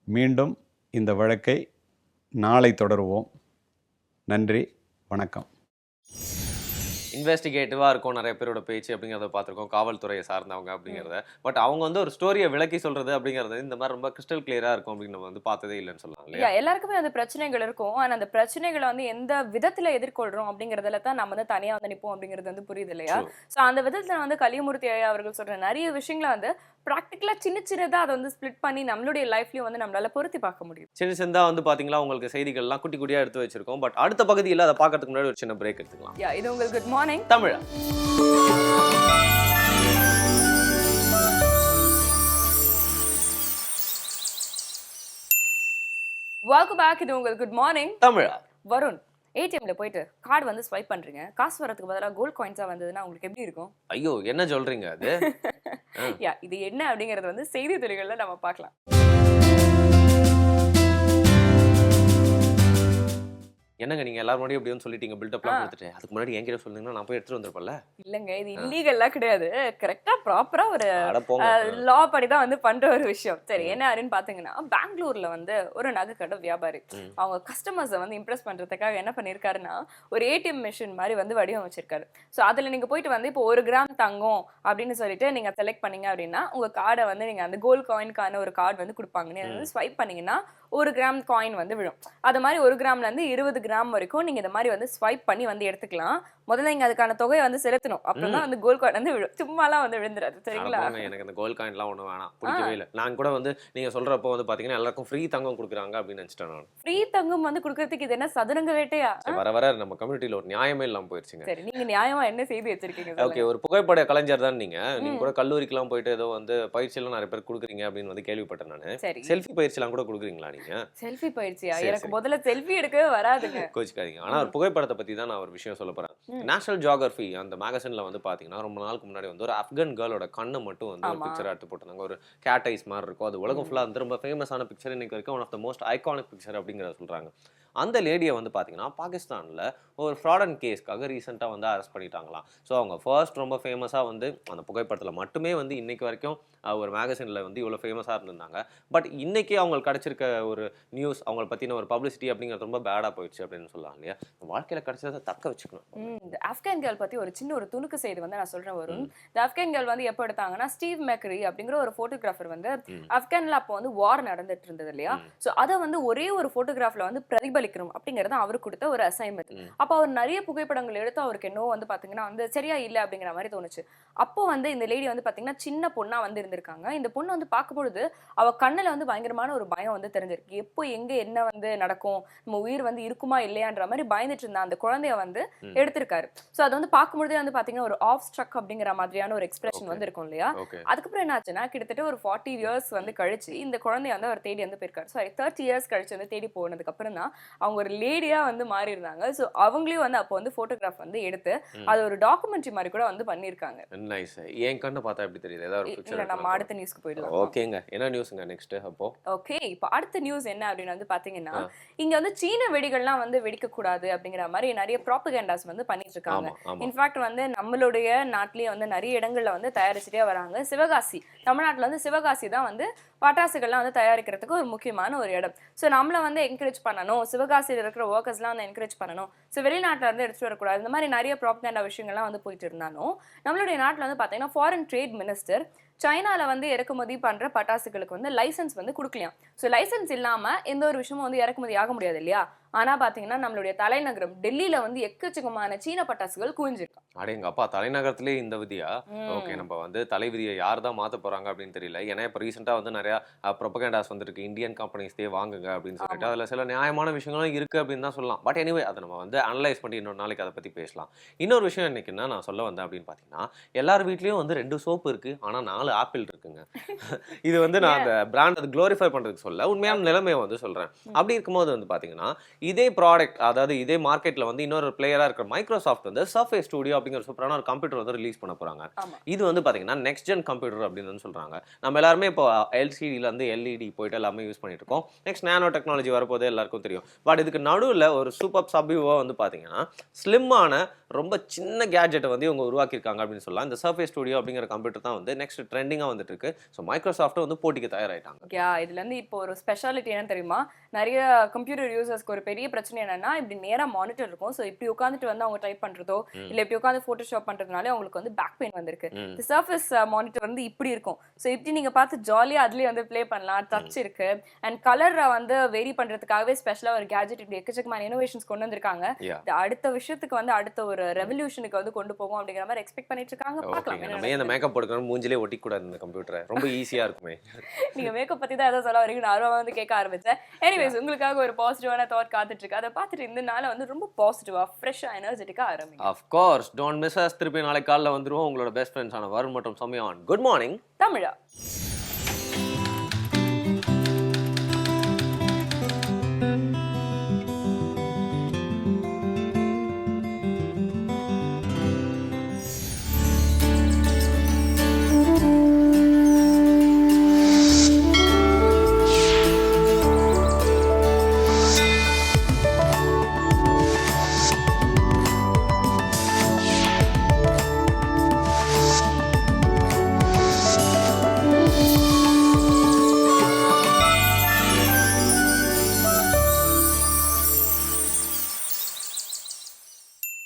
[SPEAKER 6] மீண்டும் இந்த வழக்கை நாளை தொடருவோம். நன்றி, வணக்கம்.
[SPEAKER 2] இன்வெஸ்டிகேட்டிவாக இருக்கும் நிறைய பேரோட பேச்சு அப்படிங்கிறத பார்த்துருக்கோம், காவல்துறையை சார்ந்தவங்க அப்படிங்கிறத. பட் அவங்க வந்து ஒரு ஸ்டோரியை விளக்கி சொல்கிறது அப்படிங்கிறது இந்த மாதிரி ரொம்ப கிறிஸ்டல் கிளியராக இருக்கும் அப்படின்னு நம்ம வந்து பார்த்ததே இல்லைன்னு சொல்லலாம் இல்லையா?
[SPEAKER 1] எல்லாருக்குமே அந்த பிரச்சனைகள் இருக்கும். ஆனால் அந்த பிரச்சனைகளை வந்து எந்த விதத்தில் எதிர்கொள்கிறோம் அப்படிங்கிறதுல தான் நம்ம வந்து தனியாக வந்து நிற்போம் அப்படிங்கிறது வந்து புரியுது இல்லையா? ஸோ அந்த விதத்தில் வந்து கலியமூர்த்தி ஐயா அவர்கள் சொல்கிற நிறைய விஷயங்களை வந்து ப்ராக்டிக்கலாக சின்னதாக அதை வந்து ஸ்பிளிட் பண்ணி நம்மளுடைய லைஃப்லையும் வந்து நம்மளால பொருத்தி பார்க்க முடியும்.
[SPEAKER 2] சின்னதாக வந்து பார்த்தீங்களா உங்களுக்கு செய்திகள்லாம் குட்டி குட்டியாக எடுத்து வச்சிருக்கோம். பட் அடுத்த பகுதியில் அதை பார்க்கறதுக்கு முன்னாடி ஒரு சின்ன பிரேக் எடுத்துக்கலாம்.
[SPEAKER 1] இது உங்களுக்கு குட் மார்னிங்
[SPEAKER 2] தமிழா.
[SPEAKER 1] Welcome back. இது உங்கள் குட் மார்னிங்
[SPEAKER 2] தமிழா.
[SPEAKER 1] வருண், ஏடிஎம்ல போயிட்டு கார்டு வந்து ஸ்வைப் பண்றீங்க, காசு வரதுக்கு பதிலாக கோல்ட் காயின்ஸா வந்ததுன்னா உங்களுக்கு எப்படி இருக்கும்?
[SPEAKER 2] ஐயோ, என்ன சொல்றீங்க அது?
[SPEAKER 1] யா, இது என்ன அப்படிங்கறது வந்து செய்தி துறைகள்ல நம்ம பார்க்கலாம்.
[SPEAKER 2] என்னங்க நீங்க எல்லாரும் முன்னாடி எப்படி சொல்லிட்டீங்க, பில்டப்லாம் கொடுத்துட்டு. அதுக்கு முன்னாடி என்கிட்ட சொல்லுங்கன்னா நான் போய் எடுத்துட்டு வந்திருப்பேன்ல.
[SPEAKER 1] இல்லங்க, இது இல்லீகல்லாம் கிடையாது. கரெக்டா ப்ராப்பரா ஒரு
[SPEAKER 2] அட
[SPEAKER 1] லா படி தான் வந்து பண்ற ஒரு விஷயம். சரி, என்ன ஆறுன்னு பாத்தீங்கன்னா, பெங்களூர்ல வந்து ஒரு நகைக்கடை வியாபாரி அவங்க கஸ்டமர்ஸை வந்து இம்ப்ரெஸ் பண்றதுக்காக என்ன பண்ணிருக்காருன்னா, ஒரு ஏடிஎம் மிஷின் மாதிரி வந்து வடிவமைச்சிருக்காரு. ஸோ அதுல நீங்க போயிட்டு வந்து இப்போ 1 கிராம் தங்கம் அப்படின்னு சொல்லிட்டு நீங்க செலக்ட் பண்ணீங்க அப்படின்னா உங்க கார்டை வந்து நீங்க அந்த கோல்ட் காயின்கான ஒரு கார்டு வந்து கொடுப்பாங்க. நீங்க வந்து ஸ்வைப் பண்ணீங்கன்னா 1 கிராம் காயின் வந்து விழும். அது மாதிரி 1 கிராம்ல இருந்து 20 கிராம் வரைக்கும் நீங்க இந்த மாதிரி வந்து ஸ்வைப் பண்ணி வந்து எடுத்துக்கலாம். முதல்ல நீங்க அதுக்கான தொகையை வந்து செலுத்தணும். அப்புறம் தான் வந்து கோல்ட் காயின் வந்து விழும். சும்மாலாம் வந்து விழுந்துராது. சரிங்களா?
[SPEAKER 2] எனக்கு அந்த கோல்ட் காயின்லாம் ஒன்றும் வேணாம், பிடிக்கவே இல்லை. நான் கூட வந்து நீங்க சொல்றப்போ வந்து பாத்தீங்கன்னா எல்லாருக்கும் ஃப்ரீ தங்கம் கொடுக்குறாங்க அப்படின்னு நினைச்சிட்டேன் நான்.
[SPEAKER 1] ஃப்ரீ தங்கம் வந்து கொடுக்கறதுக்கு இது என்ன சதுரங்க வேட்டையா?
[SPEAKER 2] வர வர நம்ம கம்யூனிட்டியில ஒரு நியாயமே இல்லாம போயிருச்சுங்க.
[SPEAKER 1] சரி, நீங்க நியாயமா என்ன செய்தி வச்சிருக்கீங்க?
[SPEAKER 2] ஓகே, ஒரு புகைப்பட கலைஞர் தான் நீங்க. நீங்க கூட கல்லூரிக்கெல்லாம் போயிட்டு ஏதோ வந்து பயிற்சியெல்லாம் நிறைய பேர் கொடுக்குறீங்க அப்படின்னு வந்து கேள்விப்பட்டேன் நான்.
[SPEAKER 1] சரி,
[SPEAKER 2] செல்ஃபி பயிற்சியெல்லாம் கூட கொடுக்குறீங்களா நீங்க?
[SPEAKER 1] செல்ஃபி பயிற்சியா? எனக்கு முதல்ல செல்ஃபி எடுக்கவே வராதுங்க.
[SPEAKER 2] கோச்சிக்காதீங்க. ஆனா ஒரு புகைப்படத்தை பத்தி தான் நான் ஒரு விஷயம் சொல்ல போறேன். நேஷனல் ஜியோகிராஃபி அந்த மேகசின்ல வந்து பாத்தீங்கன்னா ரொம்ப நாளுக்கு முன்னாடி வந்து ஒரு ஆப்கன் கேர்ளோட கண்ணை மட்டும் வந்து ஒரு பிக்சர் எடுத்து போட்டாங்க. ஒரு கேட் ஐஸ் மாதிரி இருக்கும். அது உலகம் ஃபுல்லா வந்து ரொம்ப ஃபேமஸான பிக்சர். இன்னைக்கு வரைக்கும் one of the most iconic picture அப்படிங்கிறத சொல்றாங்க. அந்த லேடியை வந்து பார்த்தீங்கன்னா பாகிஸ்தானில் ஒரு ஃப்ராட் அண்ட் கேஸ்க்காக ரீசெண்டாக வந்து அரெஸ்ட் பண்ணிட்டாங்களாம். ஸோ அவங்க ஃபர்ஸ்ட் ரொம்ப ஃபேமஸாக வந்து அந்த புகைப்படத்தில் மட்டுமே வந்து இன்னைக்கு வரைக்கும் ஒரு மேகசினில் வந்து இவ்வளோ ஃபேமஸாக இருந்திருந்தாங்க. பட் இன்னைக்கு அவங்களுக்கு கிடச்சிருக்க ஒரு நியூஸ், அவங்களை பற்றின ஒரு பப்ளிசிட்டி அப்படிங்கிறது ரொம்ப பேடாக போயிடுச்சு அப்படின்னு சொல்லலாம் இல்லையா? வாழ்க்கையில் கிடைச்சதை தக்க வச்சுக்கணும்.
[SPEAKER 1] இந்த ஆப்கான் கேர்ள் பற்றி ஒரு சின்ன ஒரு துணுக்கு செய்தி வந்து நான் சொல்கிறேன் வரும். இந்த ஆப்கான் கேர்ள் வந்து எப்போ எடுத்தாங்கன்னா, ஸ்டீவ் மெக்கரி அப்படிங்கிற ஒரு ஃபோட்டோகிராஃபர் வந்து ஆப்கானில் அப்போ வந்து வார் நடந்துட்டு இருந்தது இல்லையா? ஸோ அதை வந்து ஒரே ஒரு ஃபோட்டோகிராஃபில் வந்து பிரதிபலிக்கணும் அப்படிங்கிறது அவர் கொடுத்த ஒரு அசைன்மெண்ட். அப்போ அவர் நிறைய புகைப்படங்கள் எடுத்து அவருக்கு என்னவோ வந்து பார்த்தீங்கன்னா வந்து சரியா இல்லை அப்படிங்கிற மாதிரி தோணுச்சு. அப்போ வந்து இந்த லேடி வந்து பார்த்தீங்கன்னா சின்ன பொண்ணா வந்து இருந்திருக்காங்க. இந்த பொண்ணு வந்து பார்க்கும்பொழுது அவ கண்ணில் வந்து பயங்கரமான ஒரு பயம் வந்து தெரிஞ்சிருக்கு. எப்போ எங்க என்ன வந்து நடக்கும், நம்ம உயிர் வந்து இருக்குமா இல்லையான்ற மாதிரி பயந்துட்டு இருந்த அந்த குழந்தைய வந்து எடுத்திருக்காரு. ஸோ அது வந்து பார்க்கும்பொழுதே வந்து பார்த்தீங்கன்னா ஒரு ஆஃப் ஸ்ட்ரக் அப்படிங்கிற மாதிரியான ஒரு எக்ஸ்பிரஷன் வந்து இருக்கும் இல்லையா? அதுக்கப்புறம் என்ன ஆச்சுன்னா, கிட்டத்தட்ட ஒரு 40 இயர்ஸ் வந்து கழிச்சு இந்த குழந்தைய வந்து அவர் தேடி வந்து போயிருக்காரு. சாரி, 30 இயர்ஸ் கழிச்சு வந்து தேடி போனதுக்கு அப்புறம் தான் அவங்க ஒரு லேடியா வந்து மாறி இருந்தாங்க. ஸோ அவங்களையும் வந்து அப்போ வந்து போட்டோகிராஃப் வந்து எடுத்து அது ஒரு டாக்குமெண்ட்ரி மாதிரி கூட வந்து பண்ணிருக்காங்க.
[SPEAKER 2] நைஸ். ஏன் கண்ணை பார்த்தா எப்படி தெரியுது? ஏதாவது ஒரு பிக்சர்
[SPEAKER 1] நம்ம அடுத்த நியூஸ்க்கு போயிடலாம்.
[SPEAKER 2] ஓகேங்க, என்ன நியூஸ்ங்க நெக்ஸ்ட்? அப்போ
[SPEAKER 1] ஓகே, இப்போ அடுத்த நியூஸ் என்ன அப்படின்னு வந்து பாத்தீங்கன்னா, இங்க வந்து சீன வெடிகள்லாம் வந்து வெடிக்க கூடாது அப்படிங்கிற மாதிரி நிறைய ப்ராபகேண்டாஸ் வந்து பண்ணிட்டு இருக்காங்க. இன்ஃபேக்ட் வந்து நம்மளுடைய நாட்டிலேயே வந்து நிறைய இடங்கள்ல வந்து தயாரிச்சுட்டே வராங்க. சிவகாசி, தமிழ்நாட்டுல வந்து சிவகாசி தான் வந்து பட்டாசுகள்லாம் வந்து தயாரிக்கிறதுக்கு ஒரு முக்கியமான ஒரு இடம். ஸோ நம்மள வந்து என்கரேஜ் பண்ணணும், சிவகாசியில் இருக்கிற ஒர்க்கர்ஸ்லாம் வந்து என்கரேஜ் பண்ணணும், ஸோ வெளிநாட்டில் இருந்து எடுத்துட்டு வரக்கூடாது, இந்த மாதிரி நிறைய ப்ராபகேண்டா விஷயங்கள்லாம் வந்து போயிட்டு இருந்தாலும் நம்மளுடைய நாட்டில் வந்து பார்த்தீங்கன்னா ஃபாரின் ட்ரேட் மினிஸ்டர் சைனால வந்து இறக்குமதி பண்ற பட்டாசுகளுக்கு வந்து லைசன்ஸ் வந்து கொடுக்கலையாம். ஸோ லைசன்ஸ் இல்லாம எந்த ஒரு விஷயமும் வந்து இறக்குமதி ஆக முடியாது இல்லையா? ஆனா பாத்தீங்கன்னா நம்மளுடைய தலைநகரம் டெல்லியில வந்து எக்கச்சக்கமான சீன பட்டாசுகள் குவிஞ்சிருக்கு.
[SPEAKER 2] அடேங்க அப்பா, தலைநகரத்திலே இந்த விதியா? ஓகே, நம்ம வந்து தலை விதியை யார் தான் மாற்ற போறாங்க அப்படின்னு தெரியல. ஏன்னா இப்போ ரீசெண்டாக வந்து நிறைய ப்ரொபகேண்டாஸ் வந்துருக்கு, இந்தியன் கம்பெனிஸ்தே வாங்குங்க அப்படின்னு சொல்லிட்டு. அதில் சில நியாயமான விஷயங்களும் இருக்கு அப்படின்னு தான் சொல்லலாம். பட் எனிவே அதை நம்ம வந்து அனலைஸ் பண்ணி இன்னொரு நாளைக்கு அதை பற்றி பேசலாம். இன்னொரு விஷயம் இன்னைக்கு என்ன நான் சொல்ல வந்தேன் அப்படின்னு பார்த்தீங்கன்னா, எல்லார் வீட்லேயும் வந்து 2 சோப்பு இருக்கு, ஆனால் 4 ஆப்பிள் இருக்குங்க. இது வந்து நான் அந்த பிராண்ட் அது க்ளோரிஃபை பண்ணுறதுக்கு சொல்ல, உண்மையான நிலைமையை வந்து சொல்கிறேன். அப்படி இருக்கும்போது வந்து பார்த்தீங்கன்னா, இதே ப்ராடக்ட், அதாவது இதே மார்க்கெட்டில் வந்து இன்னொரு பிளேயராக இருக்கிற மைக்ரோசாஃப்ட் வந்து சர்ஃபேஸ் ஸ்டுடியோ அப்படிங்கிற சூப்பரான ஒரு கம்ப்யூட்டர் வந்து ரிலீஸ் பண்ண போகிறாங்க. இது வந்து பார்த்தீங்கன்னா நெக்ஸ்ட் ஜென் கம்ப்யூட்டர் அப்படின்னு சொல்கிறாங்க. நம்ம எல்லாருமே இப்போ எல்சிடியில் வந்து எல்இடி போயிட்டு எல்லாமே யூஸ் பண்ணிட்டு இருக்கோம். நெக்ஸ்ட் நேனோ டெக்னாலஜி வரப்போதே எல்லாருக்கும் தெரியும். பட் இதுக்கு நடுவில் ஒரு சூப்பர் சப்யூவாக வந்து பார்த்தீங்கன்னா ஸ்லிம்மான ரொம்ப சின்ன கேட்ஜெட்டை வந்து இவங்க உருவாக்கியிருக்காங்க அப்படின்னு சொல்லலாம். இந்த சர்ஃபேஸ் ஸ்டுடியோ அப்படிங்கிற கம்ப்யூட்டர் தான் வந்து நெக்ஸ்ட் ட்ரெண்டிங்காக வந்துட்டு இருக்கு. ஸோ மைக்ரோசாஃப்ட் வந்து போட்டிக்கு தயாராகிட்டாங்க.
[SPEAKER 1] இதுல இருந்து இப்போ ஒரு ஸ்பெஷாலிட்டி என்ன தெரியுமா? நிறைய கம்ப்யூட்டர் யூசர்ஸ்க்கு ஒரு பெரிய பிரச்சனை என்னன்னா, இப்படி நேரா மானிட்டர் இருக்கும். ஸோ இப்படி உட்காந்துட்டு வந்து அவங்க டைப் பண்றதோ இல்லை இப்படி உட்காந்து போட்டோஷாப் பண்றதுனால அவங்களுக்கு வந்து பேக் பெயின் வந்திருக்கு. இந்த சர்ஃபேஸ் மானிட்டர் வந்து இப்படி இருக்கும். ஸோ இப்படி நீங்க பார்த்து ஜாலியா அதுலயே வந்து ப்ளே பண்ணலாம். டச் இருக்கு அண்ட் கலர் வந்து வெரி பண்றதுக்காகவே ஸ்பெஷலா ஒரு கேஜெட் இப்படி எக்கச்சக்கமான இனோவேஷன்ஸ் கொண்டு வந்திருக்காங்க. அடுத்த விஷயத்துக்கு வந்து அடுத்த ஒரு ரெவல்யூஷனுக்கு வந்து கொண்டு போகும் அப்படிங்கிற மாதிரி எக்ஸ்பெக்ட் பண்ணிட்டு இருக்காங்க. பார்க்கலாம்.
[SPEAKER 2] நம்ம இந்த மேக்கப் போட்டுக்கணும், மூஞ்சிலே ஒட்டி கூடாது இந்த கம்ப்யூட்டரை, ரொம்ப ஈஸியா இருக்குமே.
[SPEAKER 1] நீங்க மேக்கப் பத்தி தான் ஏதாவது சொல்ல வரீங்க, நான் ஆர்வமா வந்து கேட்க ஆரம்பிச்சேன். எனிவேஸ், உங்களுக்காக ஒரு பாசிட்டிவான தாட் காத்துட்டு இருக்கு. அதை பார்த்துட்டு இந்த நாளை வந்து ரொம்ப பாசிட்டிவா ஃப்ரெஷ்ஷா எனர்ஜெட்டிக்கா ஆரம்பிங்க.
[SPEAKER 2] Of course, don't miss us. திருப்பி நாளைக்கு காலைல வந்துருவோம். உங்களோட பெஸ்ட் ஃப்ரெண்ட்ஸான வருண் மற்றும் சமயான். குட் மார்னிங்
[SPEAKER 1] தமிழா.